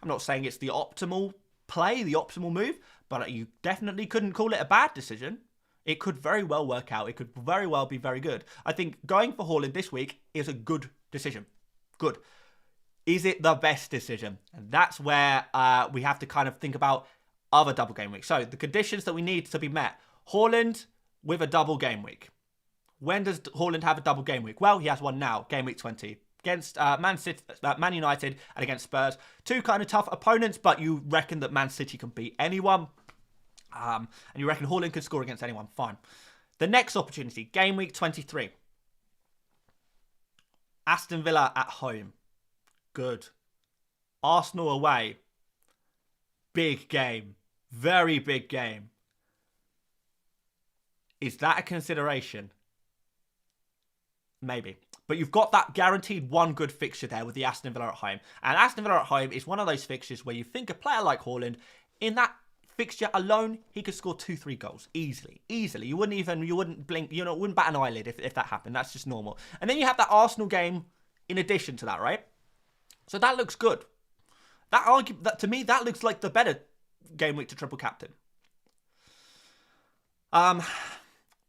I'm not saying it's the optimal play, the optimal move, but you definitely couldn't call it a bad decision. It could very well work out. It could very well be very good. I think going for Haaland this week is a good decision. Good. Is it the best decision? And that's where we have to kind of think about other double game weeks. So the conditions that we need to be met. Haaland with a double game week. When does Haaland have a double game week? Well, he has one now, game week 20. Against Man United and against Spurs. 2 kind of tough opponents, but you reckon that Man City can beat anyone. And you reckon Haaland can score against anyone. Fine. The next opportunity, game week 23. Aston Villa at home. Good. Arsenal away. Big game. Very big game. Is that a consideration? Maybe. But you've got that guaranteed one good fixture there with the Aston Villa at home. And Aston Villa at home is one of those fixtures where you think a player like Haaland, in that fixture alone, he could score 2-3 goals. Easily. You wouldn't blink, wouldn't bat an eyelid if that happened. That's just normal. And then you have that Arsenal game in addition to that, right? So that looks good. To me, that looks like the better game week to triple captain.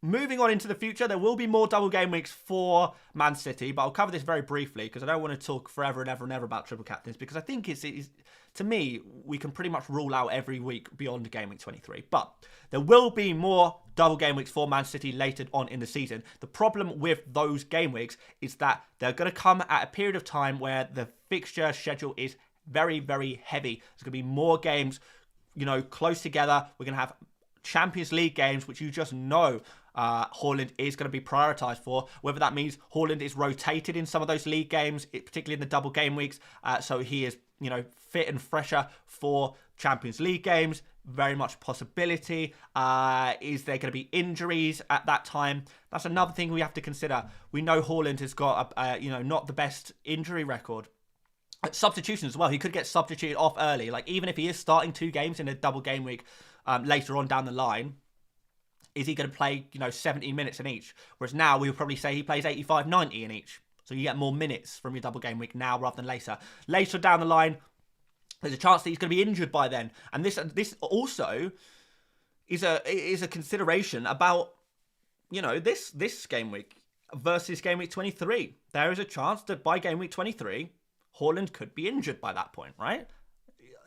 Moving on into the future, there will be more double game weeks for Man City, but I'll cover this very briefly because I don't want to talk forever and ever about triple captains, because I think it's to me, we can pretty much rule out every week beyond game week 23. But there will be more double game weeks for Man City later on in the season. The problem with those game weeks is that they're going to come at a period of time where the fixture schedule is very, very heavy. There's going to be more games, close together. We're going to have Champions League games, which you just know Haaland is going to be prioritised for. Whether that means Haaland is rotated in some of those league games, particularly in the double game weeks, so he is, fit and fresher for Champions League games. Very much possibility. Is there going to be injuries at that time? That's another thing we have to consider. We know Haaland has got not the best injury record. Substitution as well. He could get substituted off early. Like, even if he is starting 2 games in a double game week later on down the line, is he going to play, 70 minutes in each? Whereas now we would probably say he plays 85, 90 in each. So you get more minutes from your double game week now rather than later. Later down the line, there's a chance that he's going to be injured by then. And this also is a consideration about, this game week versus game week 23. There is a chance that by game week 23, Haaland could be injured by that point, right?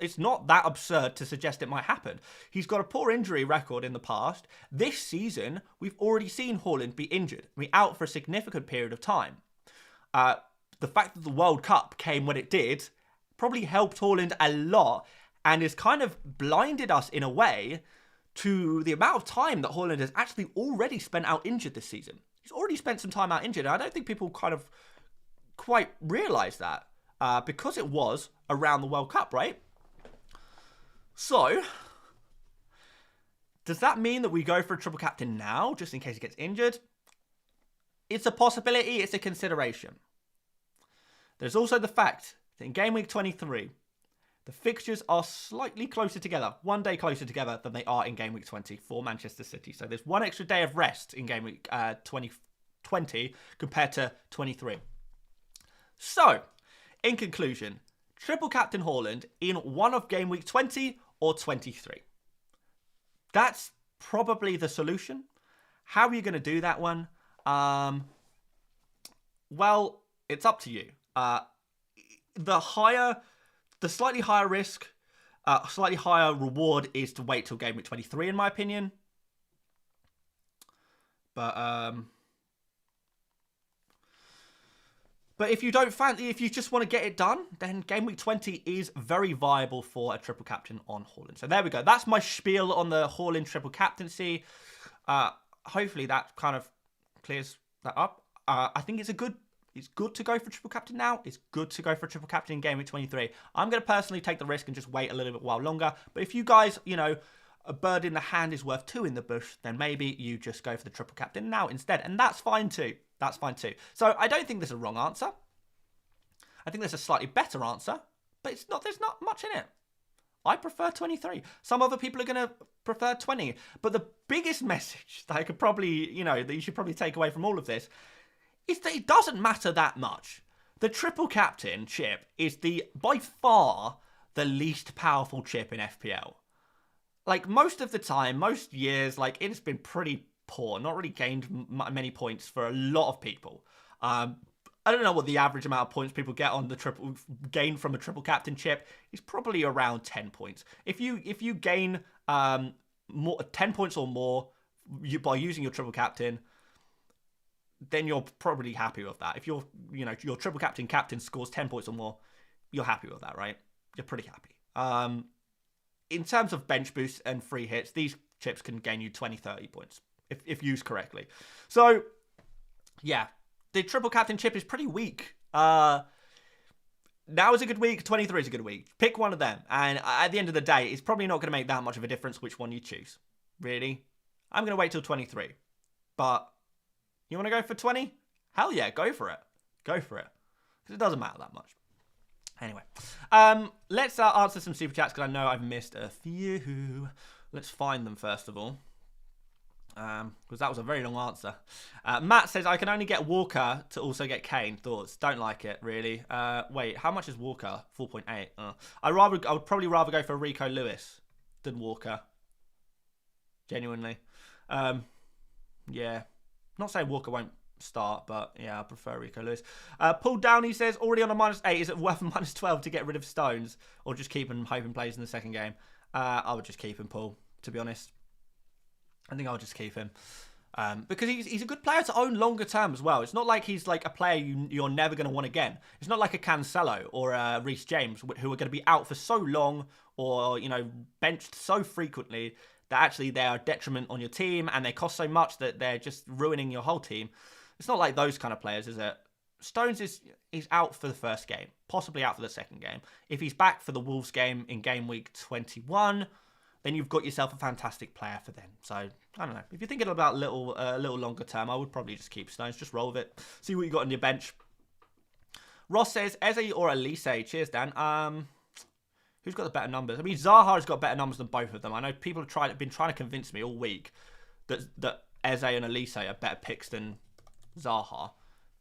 It's not that absurd to suggest it might happen. He's got a poor injury record in the past. This season, we've already seen Haaland be injured. Out for a significant period of time. The fact that the World Cup came when it did probably helped Haaland a lot and has kind of blinded us in a way to the amount of time that Haaland has actually already spent out injured this season. He's already spent some time out injured. And I don't think people kind of quite realise that because it was around the World Cup, right? So, does that mean that we go for a triple captain now, just in case he gets injured? It's a possibility, it's a consideration. There's also the fact that in game week 23, the fixtures are slightly closer together, 1 day closer together than they are in game week 20 for Manchester City. So there's 1 extra day of rest in game week 20 compared to 23. So, in conclusion, triple captain Haaland in one of game week 20 or 23. That's probably the solution. How are you going to do that one? Well, it's up to you. The slightly higher risk, slightly higher reward is to wait till game week 23, in my opinion. But But if you don't fancy, if you just want to get it done, then Game Week 20 is very viable for a triple captain on Haaland. So there we go. That's my spiel on the Haaland triple captaincy. Hopefully that kind of clears that up. I think it's good to go for triple captain now. It's good to go for triple captain in Game Week 23. I'm going to personally take the risk and just wait a little bit while longer. But if you guys, you know, a bird in the hand is worth two in the bush, then maybe you just go for the triple captain now instead. And that's fine too. That's fine too. So I don't think there's a wrong answer. I think there's a slightly better answer, but there's not much in it. I prefer 23. Some other people are going to prefer 20. But the biggest message that I could probably, you know, that you should probably take away from all of this is that it doesn't matter that much. The triple captain chip is by far the least powerful chip in FPL. Like, most of the time, most years, like, it's been pretty poor. Not really gained many points for a lot of people. I don't know what the average amount of points people get on the triple gain from a triple captain chip is. Probably around 10 points. If you gain 10 points or more by using your triple captain, then you're probably happy with that. If your triple captain scores 10 points or more, you're happy with that, right? You're pretty happy. In terms of bench boosts and free hits, these chips can gain you 20, 30 points if used correctly. So, yeah, the triple captain chip is pretty weak. Now is a good week, 23 is a good week. Pick one of them, and at the end of the day, it's probably not going to make that much of a difference which one you choose. Really? I'm going to wait till 23. But you want to go for 20? Hell yeah, go for it. Go for it. Because it doesn't matter that much. Anyway, let's answer some super chats because I know I've missed a few. Let's find them first of all, because that was a very long answer. Matt says, I can only get Walker to also get Kane. Thoughts? Don't like it, really. Wait, how much is Walker? 4.8. I would probably rather go for Rico Lewis than Walker. Genuinely. Yeah. Not saying Walker won't start, but yeah, I prefer Rico Lewis. Paul Downey says, already on a -8, is it worth a -12 to get rid of Stones, or just keep him hoping plays in the second game? I would just keep him, Paul, to be honest. I think I'll just keep him. Because he's a good player to own longer term as well. It's not like he's like a player you're never going to want again. It's not like a Cancelo or a Reece James who are going to be out for so long or, you know, benched so frequently that actually they are a detriment on your team and they cost so much that they're just ruining your whole team. It's not like those kind of players, is it? Stones is out for the first game, possibly out for the second game. If he's back for the Wolves game in Game Week 21, then you've got yourself a fantastic player for them. So, I don't know. If you're thinking about a little longer term, I would probably just keep Stones. Just roll with it. See what you got on your bench. Ross says, Eze or Elise? Cheers, Dan. Who's got the better numbers? I mean, Zaha's got better numbers than both of them. I know people have been trying to convince me all week that Eze and Elise are better picks than Zaha.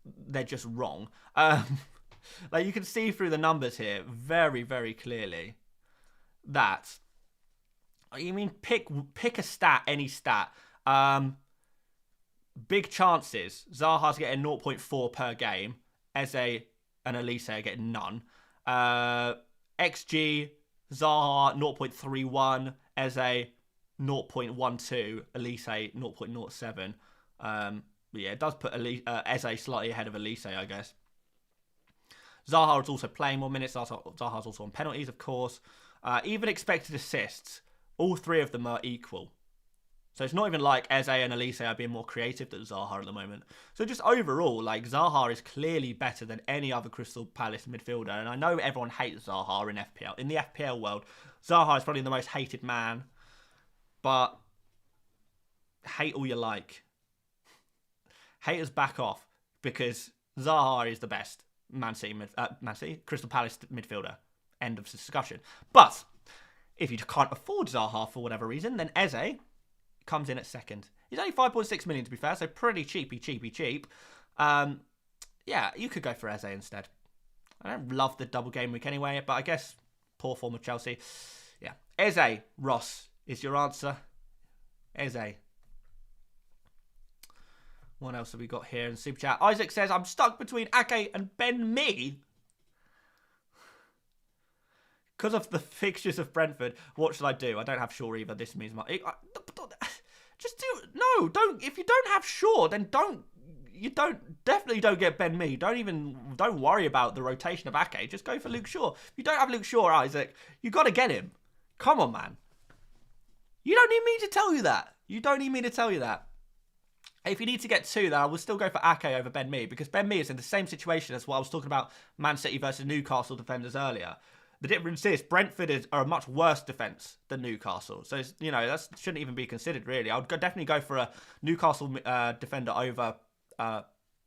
They're just wrong. Like, you can see through the numbers here very, very clearly that, you mean, pick a stat, any stat. Big chances. Zaha's getting 0.4 per game. Eze and Elise are getting none. XG, Zaha 0.31, Eze 0.12, Elise 0.07. Yeah, it does put Eze slightly ahead of Elise, I guess. Zaha is also playing more minutes. Zaha's also on penalties, of course. Even expected assists, all three of them are equal. So it's not even like Eze and Elise are being more creative than Zaha at the moment. So just overall, like, Zaha is clearly better than any other Crystal Palace midfielder. And I know everyone hates Zaha in FPL. In the FPL world, Zaha is probably the most hated man. But hate all you like. Haters back off, because Zaha is the best Man City, Crystal Palace midfielder. End of discussion. But if you can't afford Zaha for whatever reason, then Eze comes in at second. He's only 5.6 million, to be fair, so pretty cheap. Yeah, you could go for Eze instead. I don't love the double game week anyway, but I guess poor form of Chelsea. Yeah, Eze, Ross, is your answer. Eze. What else have we got here in Super Chat? Isaac says, I'm stuck between Ake and Ben Mee. Because of the fixtures of Brentford, what should I do? I don't have Shaw either. This means my... Just do... No, don't... If you don't have Shaw, then don't you definitely don't get Ben Mee. Don't worry about the rotation of Ake. Just go for Luke Shaw. If you don't have Luke Shaw, Isaac, you got to get him. Come on, man. You don't need me to tell you that. You don't need me to tell you that. If you need to get two, then I will still go for Ake over Ben Mee, because Ben Mee is in the same situation as what I was talking about Man City versus Newcastle defenders earlier. The difference is Brentford are a much worse defence than Newcastle. So, that shouldn't even be considered, really. I would definitely go for a Newcastle defender over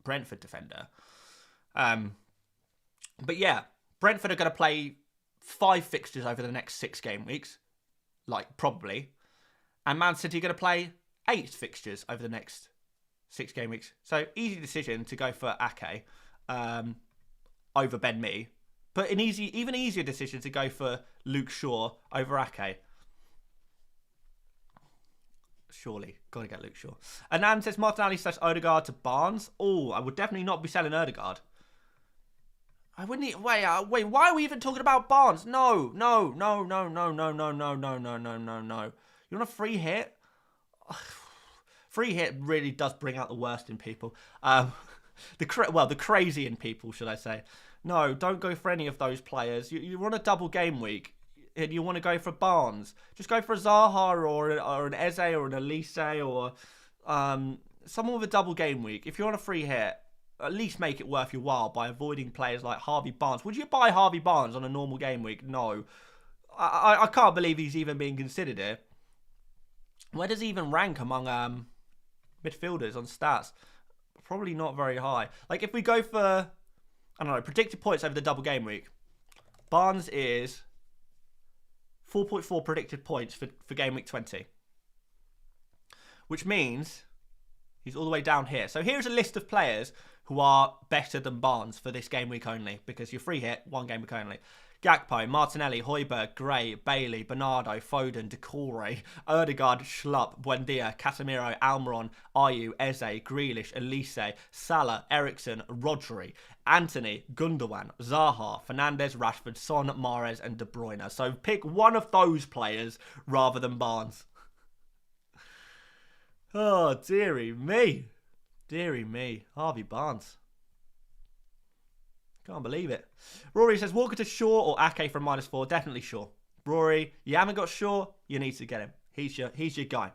Brentford defender. But yeah, Brentford are going to play 5 fixtures over the next 6 game weeks. Probably. And Man City are going to play 8 fixtures over the next 6 game weeks. So, easy decision to go for Ake over Ben Mee. But an even easier decision to go for Luke Shaw over Ake. Surely. Got to get Luke Shaw. Anand says Martinelli / Odegaard to Barnes. Oh, I would definitely not be selling Odegaard. I wouldn't... Wait, why are we even talking about Barnes? No. You want a free hit? Free hit really does bring out the worst in people. The crazy in people, should I say. No, don't go for any of those players. You want a double game week and you want to go for Barnes. Just go for a Zaha or an Eze or an Elise or someone with a double game week. If you're on a free hit, at least make it worth your while by avoiding players like Harvey Barnes. Would you buy Harvey Barnes on a normal game week? No. I can't believe he's even being considered here. Where does he even rank among midfielders on stats? Probably not very high. If we go for... I don't know, predicted points over the double game week. Barnes is 4.4 predicted points for game week 20. Which means he's all the way down here. So here's a list of players who are better than Barnes for this game week only, because you're free hit, 1 game week only. Gakpo, Martinelli, Højbjerg, Gray, Bailey, Bernardo, Foden, Decore, Odegaard, Schlupp, Buendia, Casemiro, Almiron, Ayew, Eze, Grealish, Elise, Salah, Ericsson, Rodri, Anthony, Gundogan, Zaha, Fernandes, Rashford, Son, Mahrez, and De Bruyne. So pick one of those players rather than Barnes. Oh, dearie me. Dearie me. Harvey Barnes. Can't believe it. Rory says, Walker to Shaw or Ake from -4. Definitely Shaw. Rory, you haven't got Shaw, you need to get him. He's your guy.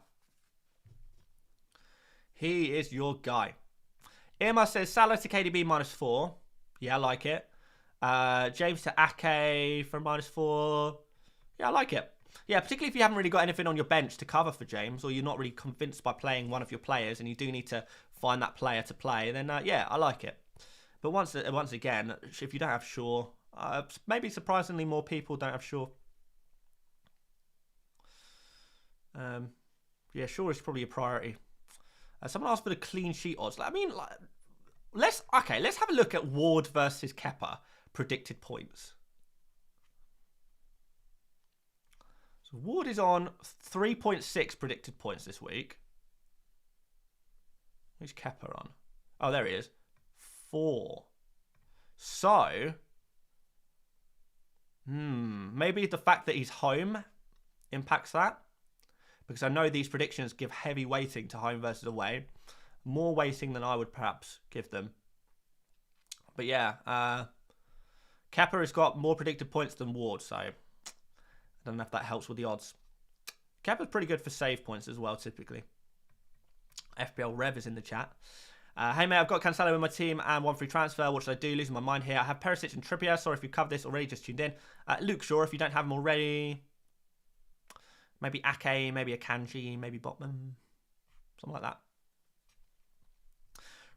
He is your guy. Irma says, Salah to KDB -4. Yeah, I like it. James to Ake from -4. Yeah, I like it. Yeah, particularly if you haven't really got anything on your bench to cover for James, or you're not really convinced by playing one of your players and you do need to find that player to play, then yeah, I like it. But once again, if you don't have Shaw, maybe surprisingly more people don't have Shaw. Yeah, Shaw is probably a priority. Someone asked for the clean sheet odds. Let's have a look at Ward versus Kepa predicted points. So Ward is on 3.6 predicted points this week. Who's Kepa on? Oh, there he is. 4. So, maybe the fact that he's home impacts that, because I know these predictions give heavy weighting to home versus away, more weighting than I would perhaps give them. But yeah, Kepa has got more predicted points than Ward, so I don't know if that helps with the odds. Kepa's pretty good for save points as well, typically. FPL Rev is in the chat. Hey mate, I've got Cancelo in my team and 1 free transfer. What should I do? Losing my mind here. I have Perisic and Trippier. Sorry if you've covered this already, just tuned in. Luke Shaw, if you don't have him already. Maybe Ake, maybe Akanji, maybe Botman. Something like that.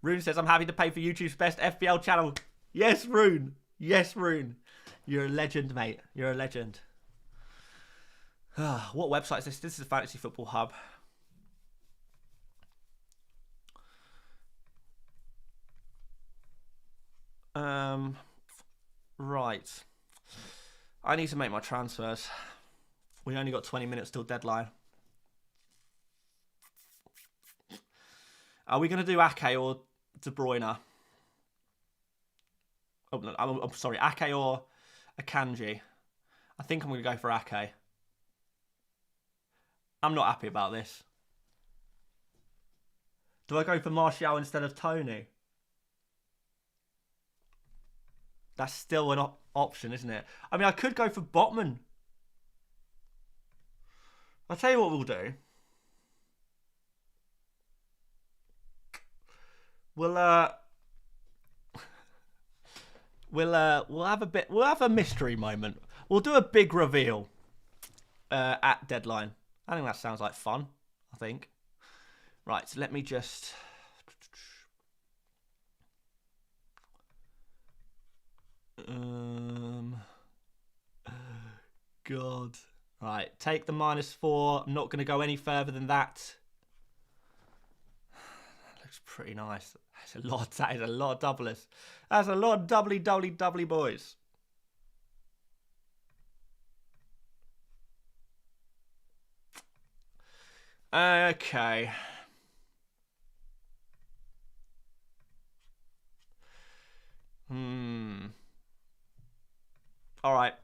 Rune says, I'm happy to pay for YouTube's best FPL channel. Yes, Rune. Yes, Rune. You're a legend, mate. You're a legend. What website is this? This is the Fantasy Football Hub. Right. I need to make my transfers. We only got 20 minutes till deadline. Are we going to do Ake or De Bruyne? Oh, no, I'm sorry. Ake or Akanji? I think I'm going to go for Ake. I'm not happy about this. Do I go for Martial instead of Tony? That's still an option, isn't it? I mean, I could go for Botman. I'll tell you what we'll do. We'll have a mystery moment. We'll do a big reveal at deadline. I think that sounds like fun. I think. Right, so let me just. God. Right, take the -4. I'm not going to go any further than that. That looks pretty nice. That's a lot. That is a lot of doublers. That's a lot of doubly, boys. Okay. All right.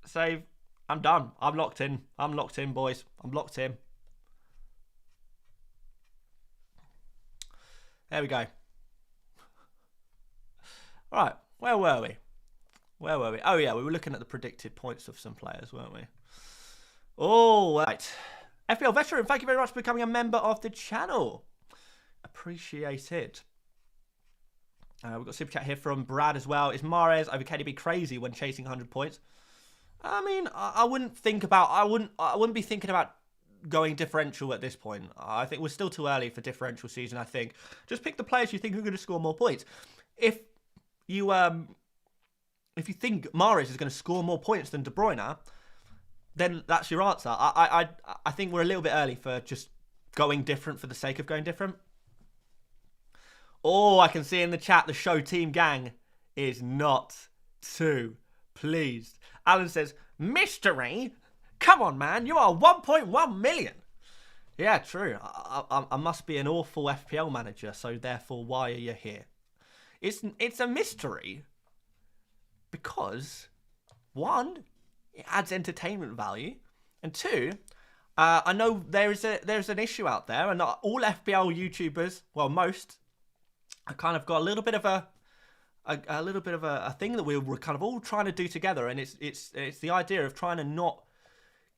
Save. I'm done. I'm locked in. I'm locked in, boys. I'm locked in. There we go. All right. Where were we? Oh, yeah. We were looking at the predicted points of some players, weren't we? All right. FPL Veteran, thank you very much for becoming a member of the channel. Appreciate it. We've got a super chat here from Brad as well. Is Mahrez over KDB crazy when chasing 100 points? I mean, I wouldn't be thinking about going differential at this point. I think we're still too early for differential season. I think just pick the players you think are going to score more points. If you think Mahrez is going to score more points than De Bruyne, then that's your answer. I think we're a little bit early for just going different for the sake of going different. Oh, I can see in the chat the show team gang is not too pleased. Alan says, mystery? Come on, man. You are 1.1 million. Yeah, true. I must be an awful FPL manager, so therefore, why are you here? It's a mystery because, one, it adds entertainment value, and two, I know there's an issue out there, and not all FPL YouTubers, well, most, I kind of got a little bit of a thing that we were kind of all trying to do together, and it's the idea of trying to not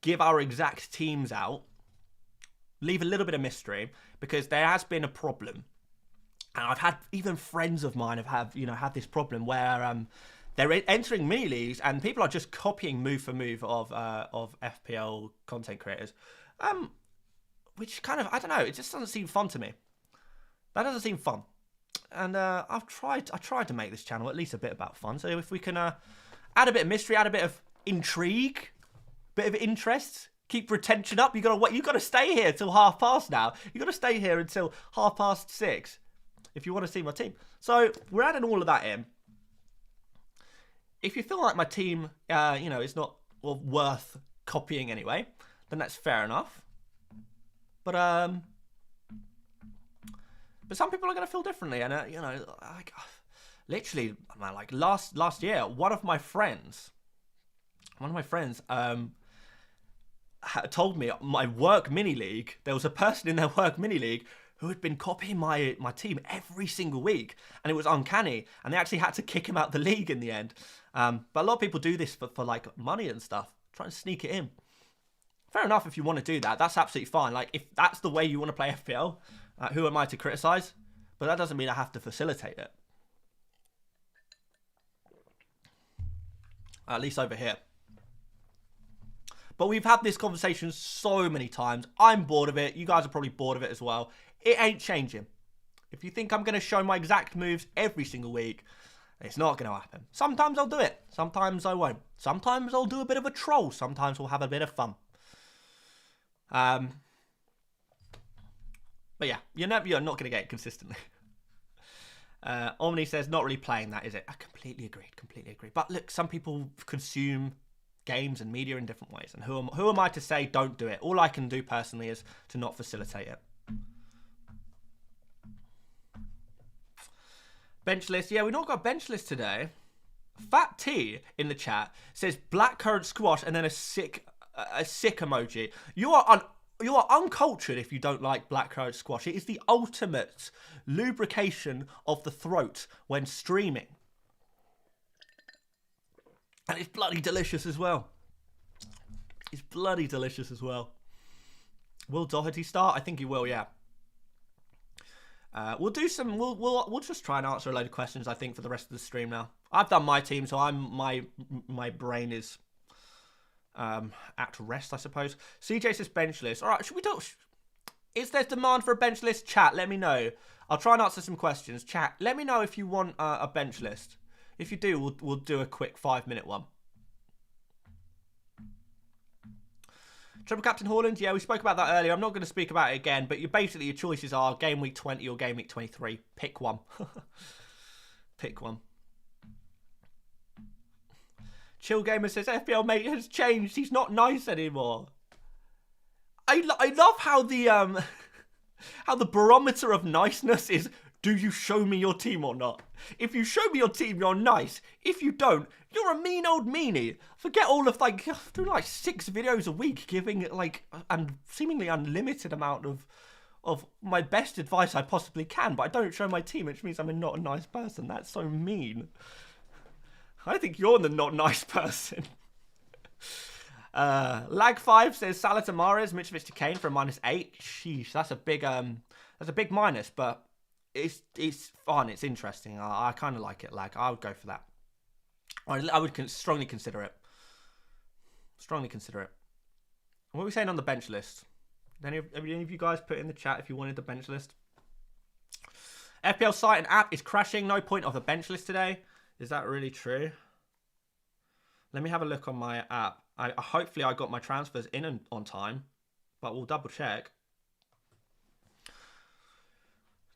give our exact teams out, leave a little bit of mystery, because there has been a problem, and I've had even friends of mine have had this problem where they're entering mini leagues and people are just copying move for move of FPL content creators, which kind of, I don't know, it just doesn't seem fun to me. That doesn't seem fun. And I tried to make this channel at least a bit about fun. So if we can add a bit of mystery, add a bit of intrigue, bit of interest, keep retention up. You got to stay here till 6:30 now. You got to stay here until 6:30 if you want to see my team. So we're adding all of that in. If you feel like my team, is not worth copying anyway, then that's fair enough. But some people are going to feel differently, and literally, man, like last year, one of my friends told me my work mini league. There was a person in their work mini league who had been copying my team every single week, and it was uncanny. And they actually had to kick him out the league in the end. But a lot of people do this for like money and stuff, trying to sneak it in. Fair enough if you want to do that. That's absolutely fine. Like if that's the way you want to play FPL. Who am I to criticise? But that doesn't mean I have to facilitate it. At least over here. But we've had this conversation so many times. I'm bored of it. You guys are probably bored of it as well. It ain't changing. If you think I'm going to show my exact moves every single week, it's not going to happen. Sometimes I'll do it. Sometimes I won't. Sometimes I'll do a bit of a troll. Sometimes we'll have a bit of fun. But yeah, you're not going to get it consistently. Omni says, not really playing that, is it? I completely agree. But look, some people consume games and media in different ways. And who am I to say don't do it? All I can do personally is to not facilitate it. Bench list. Yeah, we've not got a bench list today. Fat T in the chat says blackcurrant squash and then a sick emoji. You are uncultured if you don't like blackcurrant squash. It is the ultimate lubrication of the throat when streaming. And it's bloody delicious as well. It's bloody delicious as well. Will Doherty start? I think he will, yeah. We'll do some. We'll just try and answer a load of questions, I think, for the rest of the stream now. I've done my team, so my brain is at rest, I suppose. CJ says bench list. All right, should we do? Is there demand for a bench list? Chat, let me know. I'll try and answer some questions. Chat, let me know if you want a bench list. If you do, we'll do a quick 5-minute one. Triple Captain Haaland, yeah, we spoke about that earlier. I'm not going to speak about it again, but basically your choices are Game Week 20 or Game Week 23. Pick one. Pick one. Chill Gamer says, FPL Mate has changed. He's not nice anymore. I love how the barometer of niceness is, do you show me your team or not? If you show me your team, you're nice. If you don't, you're a mean old meanie. Forget all of doing 6 videos a week, giving seemingly unlimited amount of my best advice I possibly can, but I don't show my team, which means I'm not a nice person. That's so mean. I think you're the not nice person. Lag5 says Salah to Mahrez, Mitrovic to Kane for a -8. Sheesh, that's a big minus, but it's fun. It's interesting. I kind of like it. I would go for that. I would strongly consider it. Strongly consider it. What are we saying on the bench list? Any of you guys put in the chat if you wanted the bench list? FPL site and app is crashing. No point of the bench list today. Is that really true? Let me have a look on my app. Hopefully I got my transfers in on time, but we'll double check.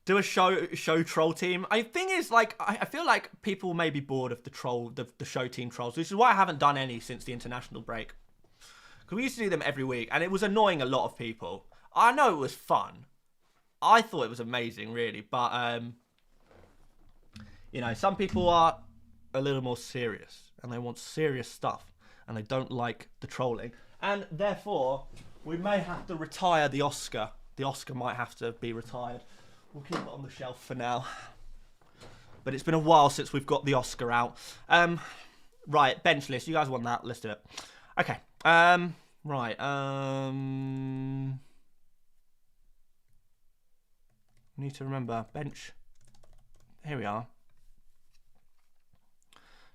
Do a show troll team. I feel like people may be bored of the show team trolls, which is why I haven't done any since the international break. Because we used to do them every week, and it was annoying a lot of people. I know it was fun. I thought it was amazing, really, but some people are a little more serious, and they want serious stuff, and they don't like the trolling, and therefore we may have to retire the Oscar. The Oscar might have to be retired. We'll keep it on the shelf for now. But it's been a while since we've got the Oscar out. Right, bench list. You guys want that? Let's do it. Okay. Right. Need to remember bench. Here we are.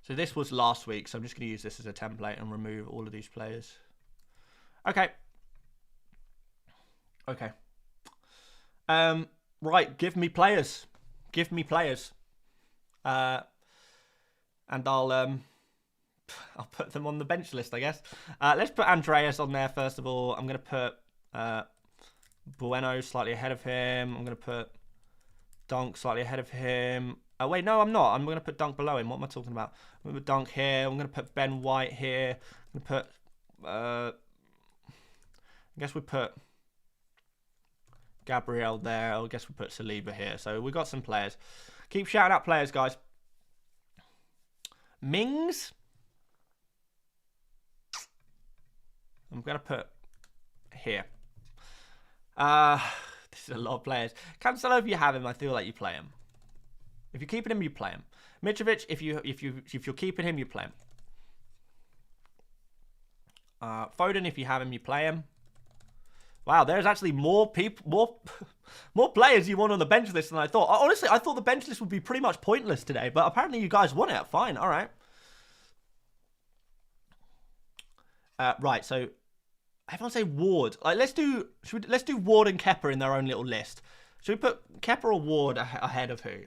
So this was last week, so I'm just going to use this as a template and remove all of these players. Okay. Okay. Right, give me players. Give me players. And I'll put them on the bench list, I guess. Let's put Andreas on there first of all. I'm going to put Bueno slightly ahead of him. I'm going to put Dunk slightly ahead of him. Oh, wait, no, I'm not. I'm going to put Dunk below him. What am I talking about? I'm going to put Dunk here. I'm going to put Ben White here. I'm going to put... I guess we put... Gabriel there. I guess we put Saliba here. So we got some players. Keep shouting out players, guys. Mings. I'm going to put here. This is a lot of players. Cancelo, if you have him, I feel like you play him. If you're keeping him, you play him. Mitrovic, if you're keeping him, you play him. Foden, if you have him, you play him. Wow, there's actually more people, more players you want on the bench list than I thought. Honestly, I thought the bench list would be pretty much pointless today, but apparently you guys want it. Fine, all right. Right, so everyone say Ward. Let's do Ward and Kepa in their own little list. Should we put Kepa or Ward ahead of who?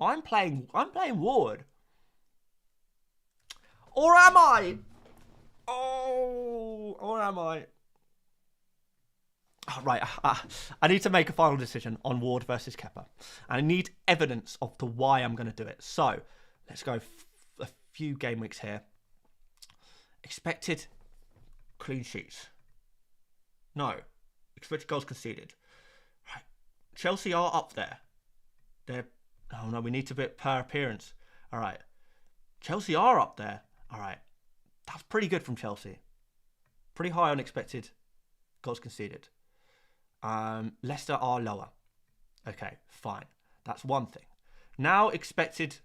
I'm playing Ward. Or am I? Oh, or am I? Oh, right, I need to make a final decision on Ward versus Kepa. And I need evidence of to why I'm going to do it. So, let's go a few game weeks here. Expected clean sheets. No. Expected goals conceded. Right. Chelsea are up there. Oh no, we need to put per appearance. All right. Chelsea are up there. All right. That's pretty good from Chelsea. Pretty high on expected goals conceded. Leicester are lower. Okay, fine. That's one thing. Now expected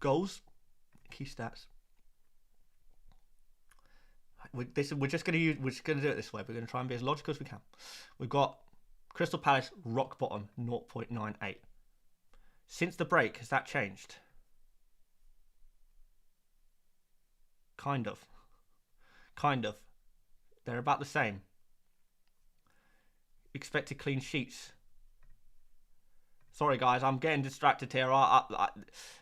goals Key stats. We're just gonna do it this way. We're gonna try and be as logical as we can. We've got Crystal Palace rock bottom 0.98. Since the break, has that changed? Kind of. They're about the same. Expected clean sheets. Sorry, guys, I'm getting distracted here.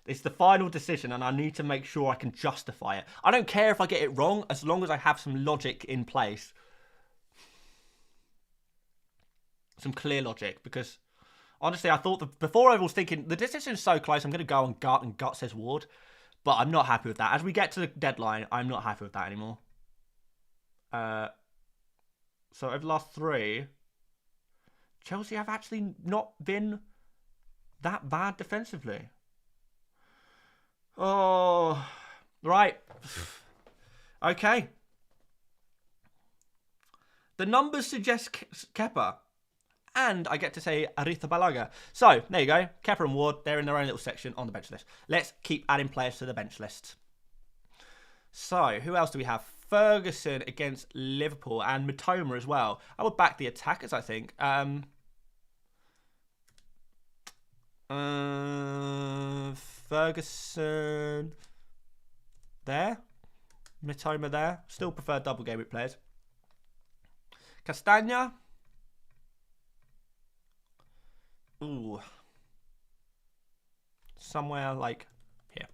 It's the final decision, and I need to make sure I can justify it. I don't care if I get it wrong, as long as I have some logic in place. Some clear logic, because honestly, I thought before I was thinking, the decision's so close, I'm going to go on gut, and gut says Ward. But I'm not happy with that. As we get to the deadline, I'm not happy with that anymore. So over the last 3, Chelsea have actually not been that bad defensively. Oh, right. Okay. The numbers suggest Kepa. And I get to say Arrizabalaga. So, there you go. Kepa and Ward, they're in their own little section on the bench list. Let's keep adding players to the bench list. So, who else do we have? Ferguson against Liverpool and Mitoma as well. I would back the attackers, I think. Ferguson there. Mitoma there. Still prefer double game week players. Castagna. Ooh. Somewhere like here.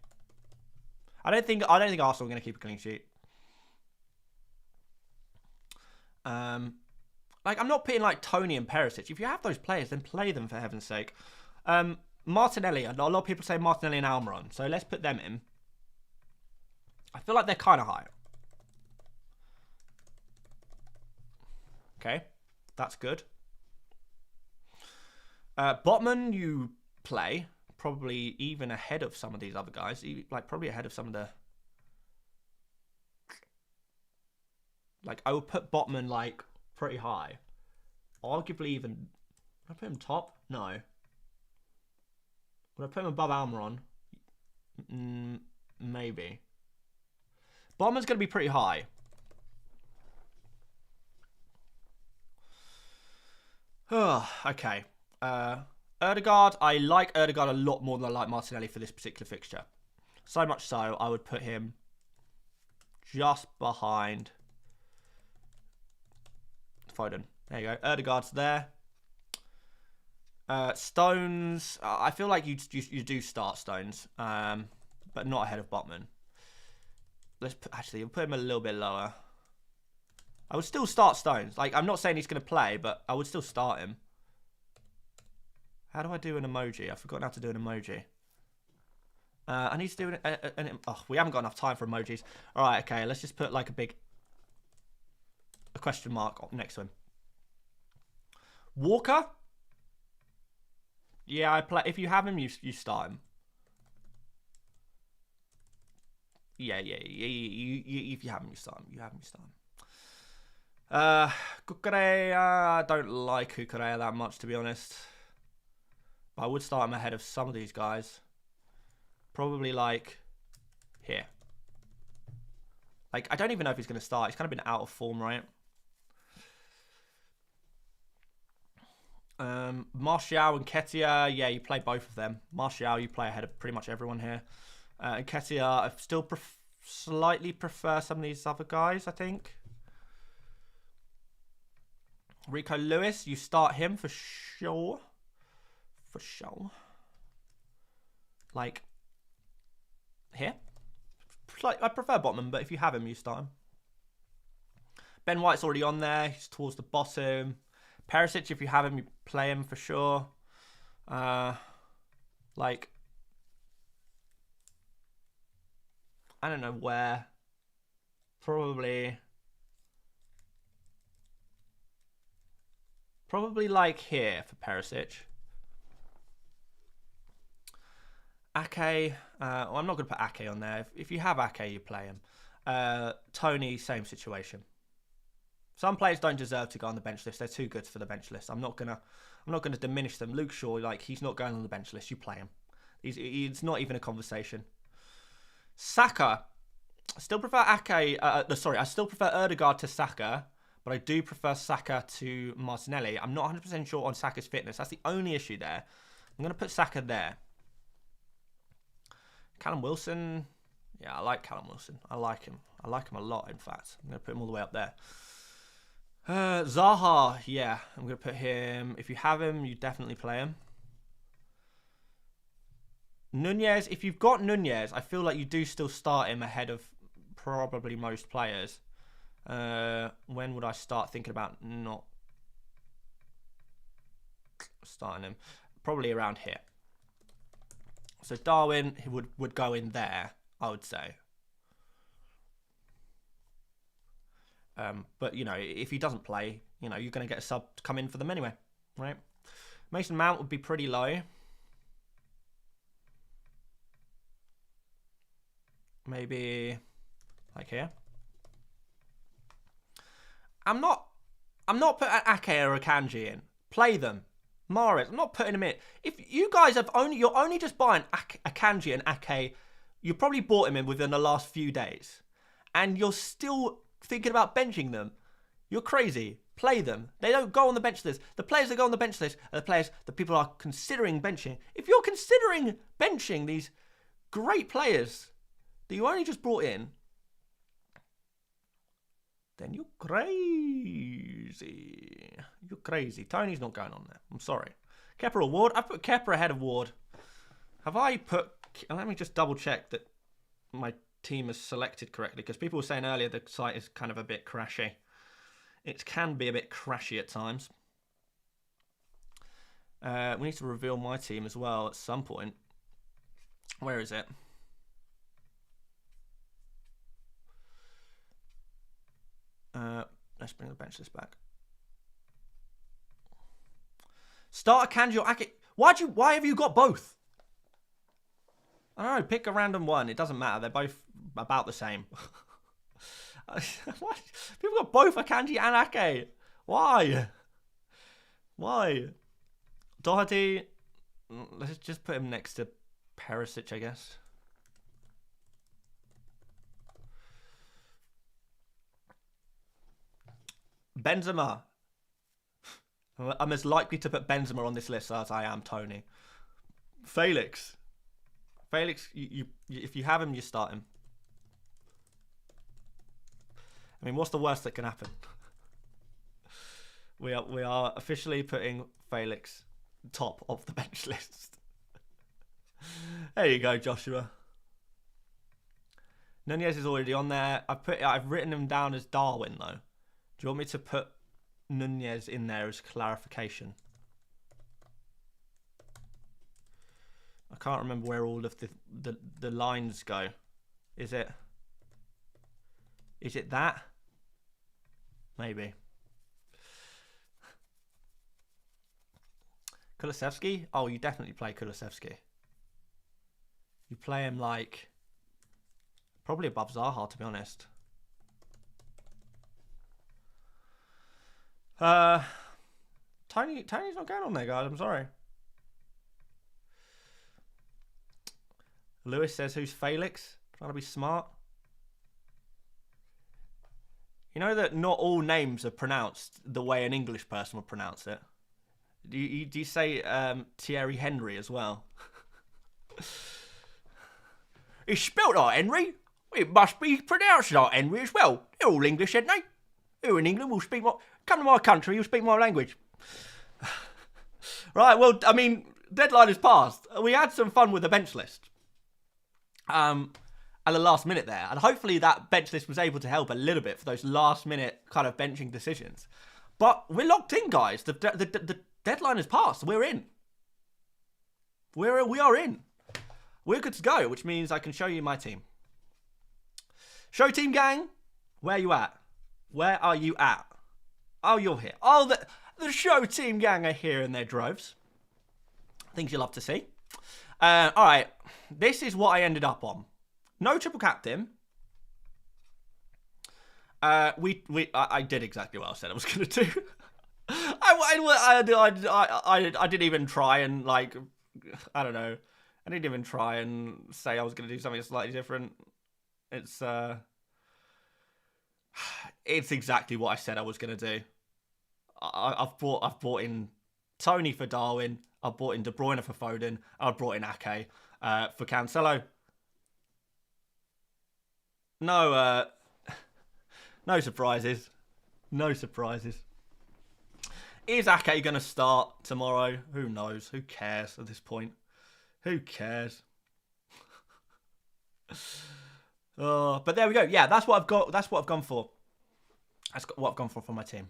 I don't think Arsenal are going to keep a clean sheet. Like, I'm not putting like Tony and Perisic. If you have those players, then play them for heaven's sake. Martinelli. A lot of people say Martinelli and Almiron, so let's put them in. I feel like they're kind of high. Okay, that's good. Botman, you play probably even ahead of some of these other guys. Like, probably ahead of some of the. Like, I would put Botman like pretty high. Arguably even. Would I put him top? No. Would I put him above Almiron? Maybe. Botman's going to be pretty high. Okay. Ødegaard, I like Ødegaard a lot more than I like Martinelli for this particular fixture. So much so, I would put him just behind Foden. There you go. Ødegaard's there. Stones, I feel like you do start Stones, but not ahead of Botman. Actually, we'll put him a little bit lower. I would still start Stones. Like, I'm not saying he's going to play, but I would still start him. How do I do an emoji? I've forgotten how to do an emoji. I need to do oh, we haven't got enough time for emojis. All right, okay. Let's just put like a question mark next to him. Walker. Yeah, I play. If you have him, you start him. Yeah. If you have him, you start him. Cucurella, I don't like Cucurella that much, to be honest. But I would start him ahead of some of these guys. Probably like here. Like, I don't even know if he's going to start. He's kind of been out of form, right? Martial and Ketia, yeah, you play both of them. Martial, you play ahead of pretty much everyone here. And Ketia, I still slightly prefer some of these other guys, I think. Rico Lewis, you start him for sure. For sure. Like, here. Like, I prefer Botman, but if you have him, you start him. Ben White's already on there. He's towards the bottom. Perisic, if you have him, you play him for sure. Like, I don't know where. Probably like here for Perisic. Ake, well, I'm not going to put Ake on there. If you have Ake, you play him. Tony, same situation. Some players don't deserve to go on the bench list. They're too good for the bench list. I'm not gonna diminish them. Luke Shaw, like, he's not going on the bench list. You play him. It's not even a conversation. Saka. I still prefer Ake. Sorry, I still prefer Erdegaard to Saka, but I do prefer Saka to Martinelli. I'm not 100% sure on Saka's fitness. That's the only issue there. I'm going to put Saka there. Callum Wilson. Yeah, I like Callum Wilson. I like him. I like him a lot, in fact. I'm going to put him all the way up there. Zaha. Yeah, I'm going to put him. If you have him, you definitely play him. Nunez. If you've got Nunez, I feel like you do still start him ahead of probably most players. When would I start thinking about not starting him? Probably around here. So Darwin would go in there, I would say. But, you know, if he doesn't play, you know, you're going to get a sub to come in for them anyway, right? Mason Mount would be pretty low. Maybe like here. I'm not putting Ake or Akanji in. Play them. Mahrez, I'm not putting him in. If you guys you're only just buying Akanji and Ake, you probably bought him in within the last few days, and you're still thinking about benching them. You're crazy. Play them. They don't go on the bench list. The players that go on the bench list are the players that people are considering benching. If you're considering benching these great players that you only just brought in, then you're crazy. You're crazy. Tony's not going on there. I'm sorry. Kepa or Ward? I've put Kepa ahead of Ward. Have I put... Let me just double check that my team is selected correctly, because people were saying earlier the site is kind of a bit crashy. It can be a bit crashy at times. We need to reveal my team as well at some point. Where is it? Let's bring the bench list back. Start Akanji or Ake. Why have you got both? I don't know. Pick a random one. It doesn't matter. They're both about the same. What? People got both Akanji and Ake. Why? Why? Doherty. Let's just put him next to Perisic, I guess. Benzema. I'm as likely to put Benzema on this list as I am Tony. Felix. Felix, if you have him, you start him. I mean, what's the worst that can happen? We are officially putting Felix top of the bench list. There you go, Joshua. Nunez is already on there. I've written him down as Darwin though. Do you want me to put Nunez in there as clarification? I can't remember where all of the lines go. Is it that? Maybe. Kulusevski? Oh, you definitely play Kulusevski. You play him like probably above Zaha, to be honest. Tony's not going on there, guys. I'm sorry. Lewis says, who's Felix? Trying to be smart. You know that not all names are pronounced the way an English person would pronounce it. Do you say Thierry Henry as well? It's spelt like Henry. It must be pronounced like Henry as well. They're all English, aren't they? Who in England will speak my... Come to my country, you'll speak my language. Right, well, I mean, deadline is passed. We had some fun with the bench list. At the last minute there. And hopefully that bench list was able to help a little bit for those last minute kind of benching decisions. But we're locked in, guys. The deadline is passed. We're in. We are in. We're good to go, which means I can show you my team. Show team gang, where you at? Where are you at? Oh, you're here. Oh, the show team gang are here in their droves. Things you love to see. All right. This is what I ended up on. No triple captain. I did exactly what I said I was going to do. I didn't even try and, like, I don't know, I didn't even try and say I was going to do something slightly different. It's exactly what I said I was going to do. I've brought in Tony for Darwin. I've brought in De Bruyne for Foden. I've brought in Ake for Cancelo. No, no surprises. No surprises. Is Ake going to start tomorrow? Who knows? Who cares at this point? Who cares? But there we go. Yeah, that's what I've got. That's what I've gone for. That's what I've gone for my team.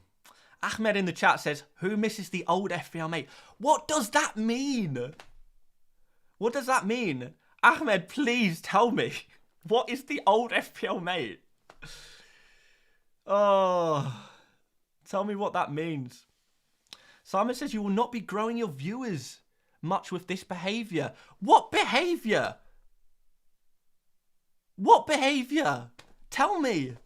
Ahmed in the chat says, who misses the old FPL mate? What does that mean? What does that mean? Ahmed, please tell me. What is the old FPL mate? Oh, tell me what that means. Simon says you will not be growing your viewers much with this behaviour. What behaviour? What behaviour? Tell me.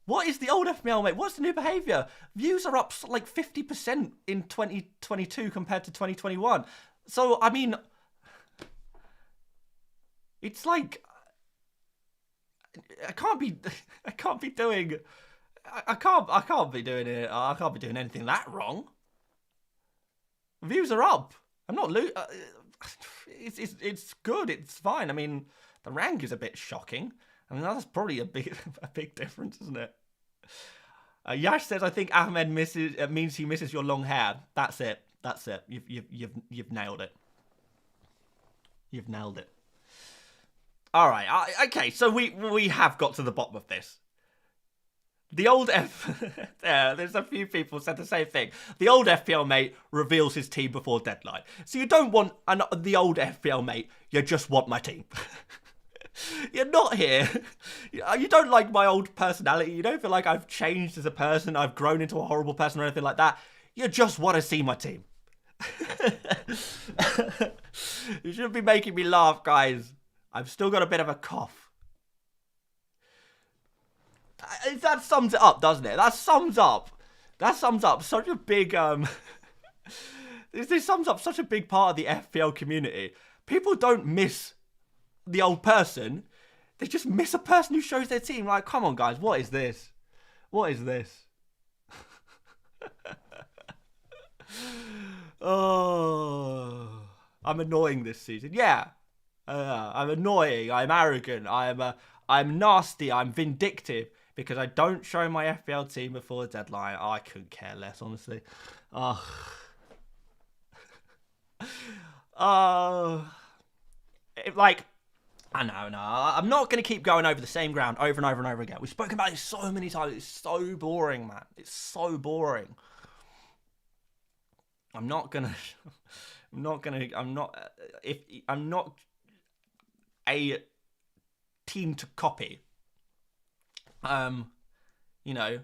What is the old FPL mate? What's the new behaviour? Views are up like 50% in 2022 compared to 2021. So, I mean, it's like, I can't be doing anything that wrong. Views are up. I'm not it's good. It's fine. I mean, the rank is a bit shocking. I mean, that's probably a big difference, isn't it? Yash says, I think Ahmed means he misses your long hair. That's it. That's it. You've nailed it. You've nailed it. All right. Okay. So we have got to the bottom of this. The old there's a few people said the same thing. The old FPL mate reveals his team before deadline. So you don't want the old FPL mate. You just want my team. You're not here. You don't like my old personality. You don't feel like I've changed as a person. I've grown into a horrible person or anything like that. You just want to see my team. You shouldn't be making me laugh, guys. I've still got a bit of a cough. That sums it up, doesn't it? That sums up such a big this sums up such a big part of the FPL community. People don't miss the old person. They just miss a person who shows their team. Like, come on, guys, what is this? What is this? Oh, I'm annoying this season. Yeah, I'm annoying. I'm arrogant. I'm nasty. I'm vindictive. Because I don't show my FPL team before the deadline. I couldn't care less, honestly. Like, I know. I'm not going to keep going over the same ground over and over and over again. We've spoken about it so many times. It's so boring, man. It's so boring. I'm not a team to copy. You know,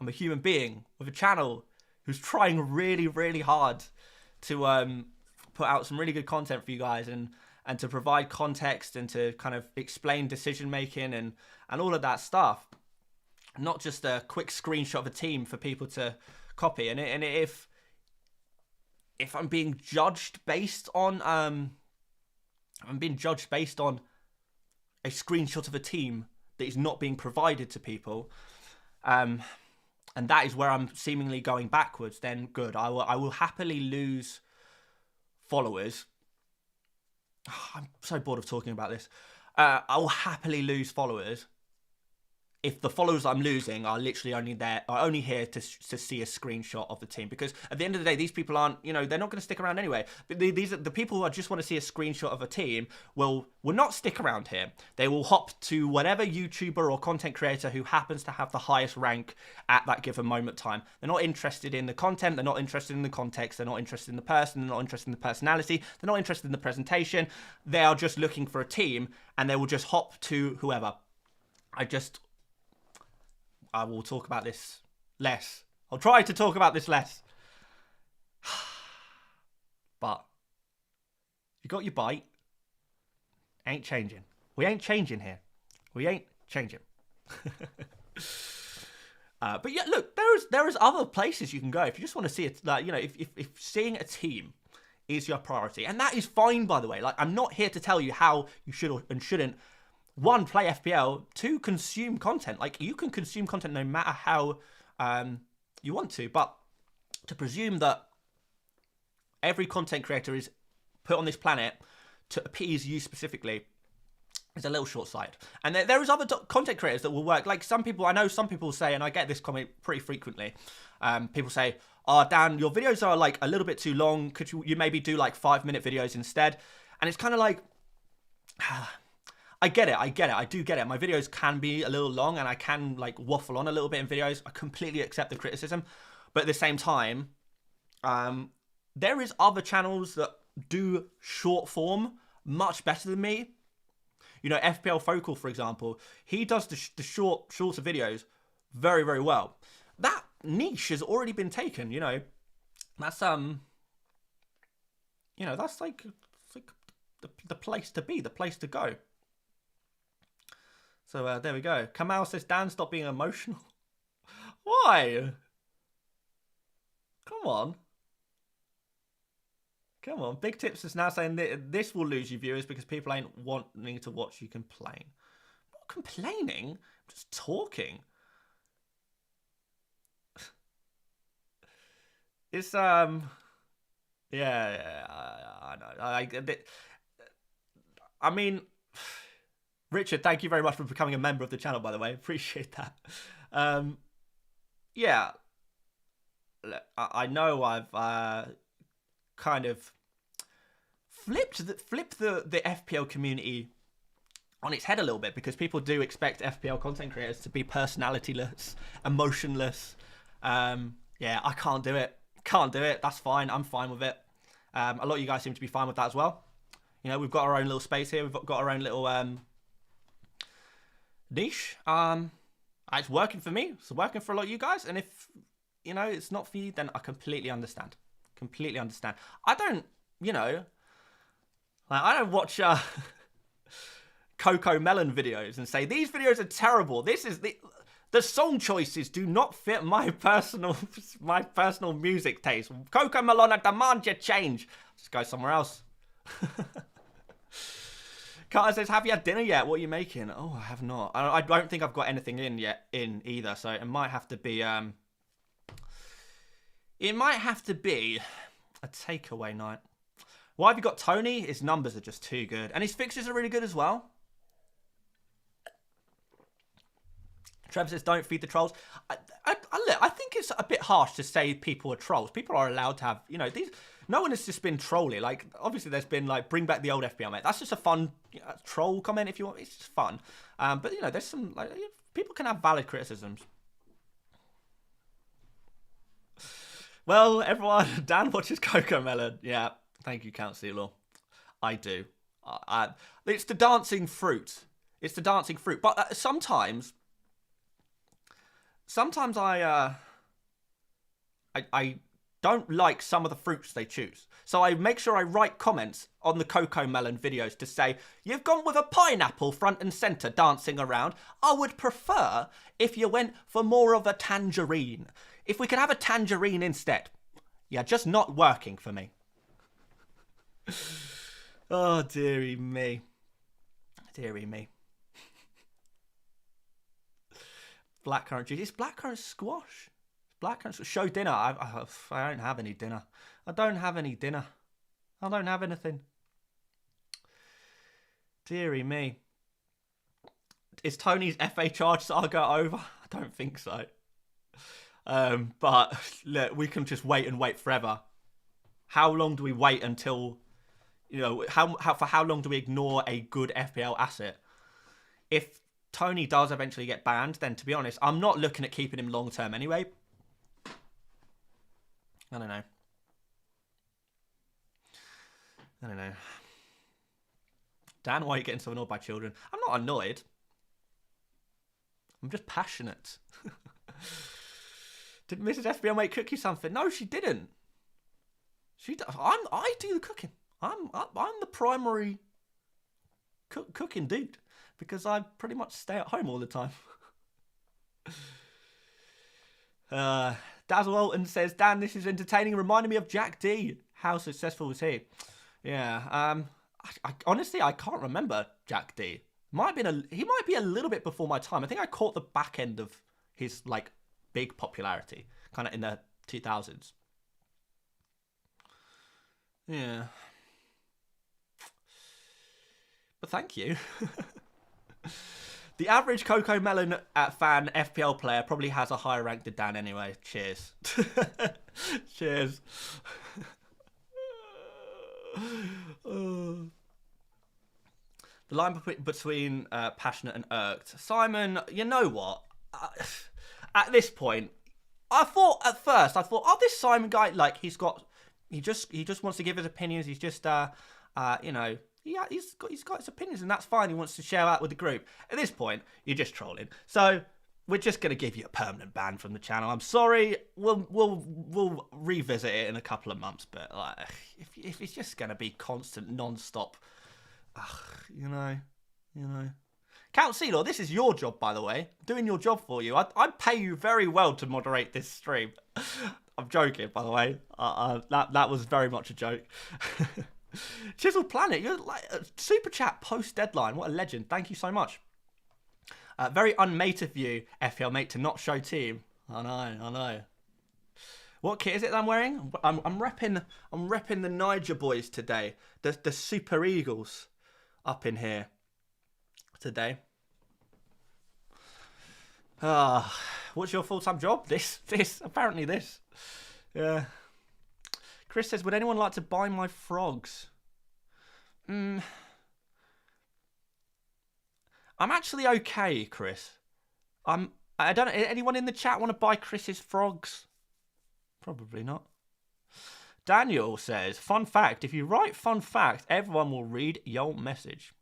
I'm a human being with a channel who's trying really, really hard to put out some really good content for you guys and to provide context and to kind of explain decision making and all of that stuff. Not just a quick screenshot of a team for people to copy. And if I'm being judged based on a screenshot of a team that is not being provided to people, and that is where I'm seemingly going backwards, then good. I will happily lose followers. I'm so bored of talking about this. I will happily lose followers if the followers I'm losing are literally only here to see a screenshot of the team. Because at the end of the day, these people aren't, they're not going to stick around anyway. But these are the people who just want to see a screenshot of a team will not stick around here. They will hop to whatever YouTuber or content creator who happens to have the highest rank at that given moment time. They're not interested in the content. They're not interested in the context. They're not interested in the person. They're not interested in the personality. They're not interested in the presentation. They are just looking for a team, and they will just hop to whoever. I will talk about this less. I'll try to talk about this less. But you got your bite. Ain't changing. We ain't changing here. We ain't changing. But yeah, look, there is other places you can go if you just want to see it. Like, if seeing a team is your priority. And that is fine, by the way. Like, I'm not here to tell you how you should and shouldn't, one, play FPL, two, consume content. Like, you can consume content no matter how you want to, but to presume that every content creator is put on this planet to appease you specifically is a little short-sighted. And there is other content creators that will work. Like, some people, I know some people say, and I get this comment pretty frequently, people say, oh, Dan, your videos are like a little bit too long. Could you maybe do like 5-minute videos instead? And it's kind of like, I get it. I do get it. My videos can be a little long and I can like waffle on a little bit in videos. I completely accept the criticism. But at the same time, there is other channels that do short form much better than me. You know, FPL Focal, for example, he does the shorter videos very, very well. That niche has already been taken, you know. That's, you know, that's like the place to be, the place to go. So there we go. Kamal says, Dan, stop being emotional. Why? Come on. Come on. Big Tips is now saying that this will lose you viewers because people ain't wanting to watch you complain. I'm not complaining. I'm just talking. It's, yeah, I know. I mean, Richard, thank you very much for becoming a member of the channel, by the way. Appreciate that. Yeah. I know I've kind of flipped the FPL community on its head a little bit because people do expect FPL content creators to be personalityless, emotionless. Yeah, I can't do it. Can't do it. That's fine. I'm fine with it. A lot of you guys seem to be fine with that as well. You know, we've got our own little space here. We've got our own little niche. It's working for me. It's working for a lot of you guys. And if, you know, it's not for you, then I completely understand. Completely understand. I don't, you know, like, I don't watch Coco Melon videos and say, these videos are terrible. This is the song choices do not fit my personal music taste. Coco Melon, I demand you change. Just go somewhere else. Carter says, have you had dinner yet? What are you making? Oh, I have not. I don't think I've got anything in either. So it might have to be a takeaway night. Why have you got Tony? His numbers are just too good. And his fixtures are really good as well. Trevor says, don't feed the trolls. I think it's a bit harsh to say people are trolls. People are allowed to have, you know, no one has just been trolly. Like, obviously there's been like, bring back the old FPL mate. That's just a fun troll comment if you want. It's just fun. But, you know, there's some, like, people can have valid criticisms. Well, everyone, Dan watches Coco Melon. Yeah, thank you, Council Law. I do. It's the dancing fruit. It's the dancing fruit. But sometimes I don't like some of the fruits they choose. So I make sure I write comments on the Coco Melon videos to say, you've gone with a pineapple front and centre dancing around. I would prefer if you went for more of a tangerine. If we could have a tangerine instead. Yeah, just not working for me. Oh, dearie me. Dearie me. Blackcurrant juice. It's blackcurrant squash. Blackcurrant show dinner. I don't have any dinner. I don't have any dinner. I don't have anything. Dearie me. Is Tony's FA charge saga over? I don't think so. But look, we can just wait and wait forever. How long do we wait until, you know, for how long do we ignore a good FPL asset? If Tony does eventually get banned, then to be honest, I'm not looking at keeping him long term anyway. I don't know. Dan, why are you getting so annoyed by children? I'm not annoyed. I'm just passionate. Did Mrs. FPL Mate cook you something? No, she didn't. I do the cooking. I'm the primary cooking dude because I pretty much stay at home all the time. Dazzle Walton says, Dan, this is entertaining. Reminding me of Jack D. How successful was he? Yeah. I honestly, I can't remember Jack D. He might be a little bit before my time. I think I caught the back end of his like big popularity, kind of in the 2000s. Yeah. But thank you. The average Coco Melon fan FPL player probably has a higher rank than Dan anyway. Cheers. Cheers. The line between passionate and irked. Simon, you know what? At this point, I thought, oh, this Simon guy, like, he just wants to give his opinions. He's just, you know, yeah, he's got his opinions, and that's fine. He wants to share out with the group. At this point, you're just trolling. So we're just gonna give you a permanent ban from the channel. I'm sorry. We'll revisit it in a couple of months. But like, if it's just gonna be constant, non-stop, you know. Count Sealor, this is your job, by the way. Doing your job for you. I'd pay you very well to moderate this stream. I'm joking, by the way. That was very much a joke. Chisel Planet, you're like a super chat post deadline. What a legend! Thank you so much. Very unmate of you, FPL Mate, to not show team. I know. What kit is it that I'm wearing? I'm repping the Niger boys today. The Super Eagles up in here today. What's your full-time job? This. Apparently this. Yeah. Chris says, would anyone like to buy my frogs? I'm actually okay, Chris. I don't know. Anyone in the chat want to buy Chris's frogs? Probably not. Daniel says, fun fact, if you write fun fact, everyone will read your message.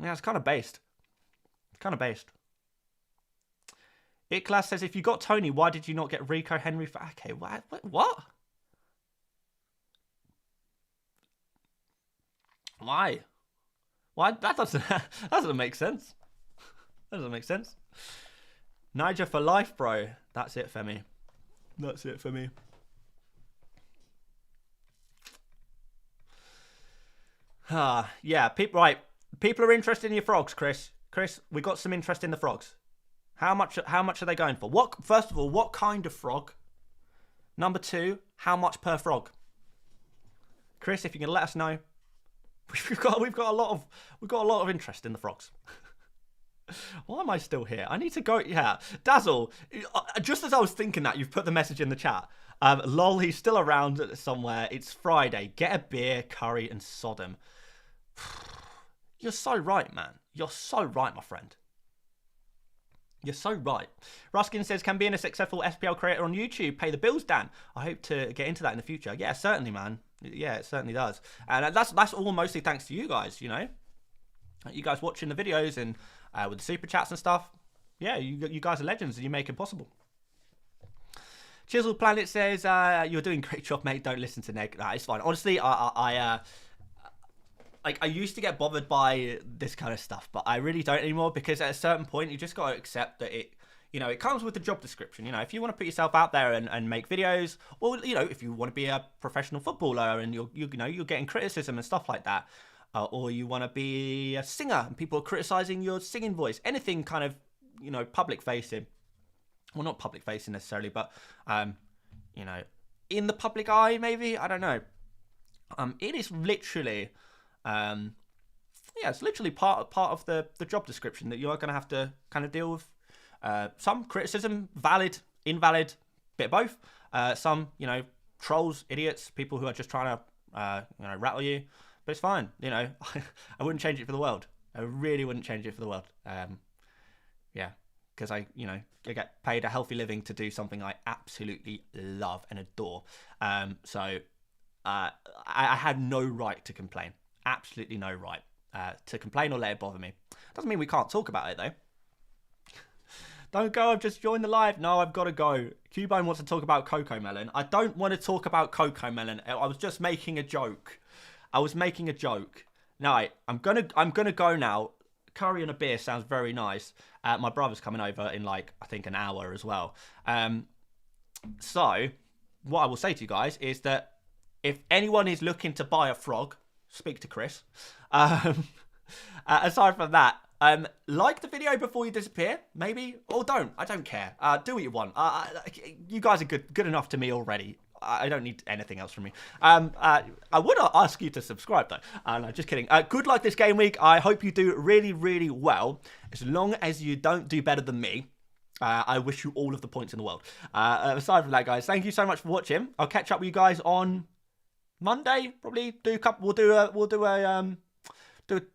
Yeah, it's kind of based. Iklas says, if you got Tony, why did you not get Rico Henry? Okay, what? Why? That doesn't make sense. That doesn't make sense. Niger for life, bro. That's it for me. Yeah, people are interested in your frogs, Chris. Chris, we got some interest in the frogs. How much are they going for? First of all, what kind of frog? Number 2, how much per frog? Chris, if you can let us know. We've got a lot of interest in the frogs. Why am I still here? I need to go. Yeah, Dazzle. Just as I was thinking that, you've put the message in the chat. Lol, he's still around somewhere. It's Friday. Get a beer, curry, and Sodom. You're so right, man. You're so right, my friend. You're so right. Ruskin says, can being a successful FPL creator on YouTube pay the bills, Dan? I hope to get into that in the future. Yeah, certainly, man. Yeah, it certainly does. And that's all mostly thanks to you guys, you know. You guys watching the videos and with the super chats and stuff. Yeah, you guys are legends and you make it possible. Chisel Planet says, you're doing a great job, mate. Don't listen to Neg. Nah, it's fine. Honestly, I used to get bothered by this kind of stuff, but I really don't anymore, because at a certain point, you just got to accept that it comes with the job description. You know, if you want to put yourself out there and make videos, or, you know, if you want to be a professional footballer and you're getting criticism and stuff like that, or you want to be a singer and people are criticizing your singing voice, anything kind of, you know, public facing. Well, not public facing necessarily, but, you know, in the public eye, maybe, I don't know. It is literally, it's literally part of the job description that you are going to have to kind of deal with. Some criticism, valid, invalid, bit of both. Some, you know, trolls, idiots, people who are just trying to, you know, rattle you. But it's fine, you know. I wouldn't change it for the world. I really wouldn't change it for the world. Yeah, because I get paid a healthy living to do something I absolutely love and adore. So I had no right to complain. Absolutely no right to complain or let it bother me. Doesn't mean we can't talk about it, though. Don't go, I've just joined the live. No, I've got to go. Cubone wants to talk about Coco Melon. I don't want to talk about Coco Melon. I was just making a joke. No, I'm gonna go now. Curry and a beer sounds very nice. My brother's coming over in, like, I think an hour as well. So what I will say to you guys is that if anyone is looking to buy a frog, speak to Chris. Aside from that, like the video before you disappear, maybe, or don't. I don't care. Do what you want. You guys are good enough to me already. I don't need anything else from you. I would ask you to subscribe, though. No, just kidding. Good luck this game week. I hope you do really, really well. As long as you don't do better than me, I wish you all of the points in the world. Aside from that, guys, thank you so much for watching. I'll catch up with you guys on Monday. Probably do a couple. We'll do a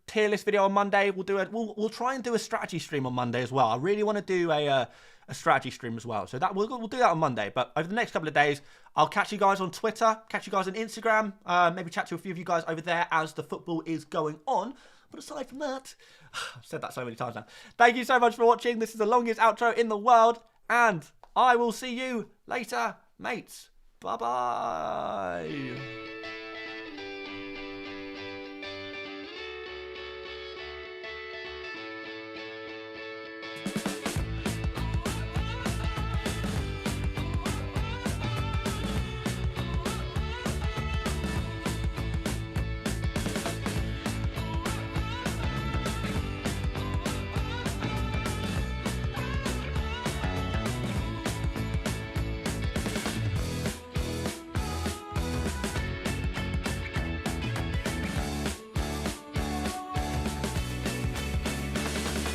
tier list video on Monday. We'll try and do a strategy stream on Monday as well. I really want to do a strategy stream as well. So that we'll do that on Monday. But over the next couple of days, I'll catch you guys on Twitter, catch you guys on Instagram, maybe chat to a few of you guys over there as the football is going on. But aside from that, I've said that so many times now. Thank you so much for watching. This is the longest outro in the world, and I will see you later, mates. Bye-bye.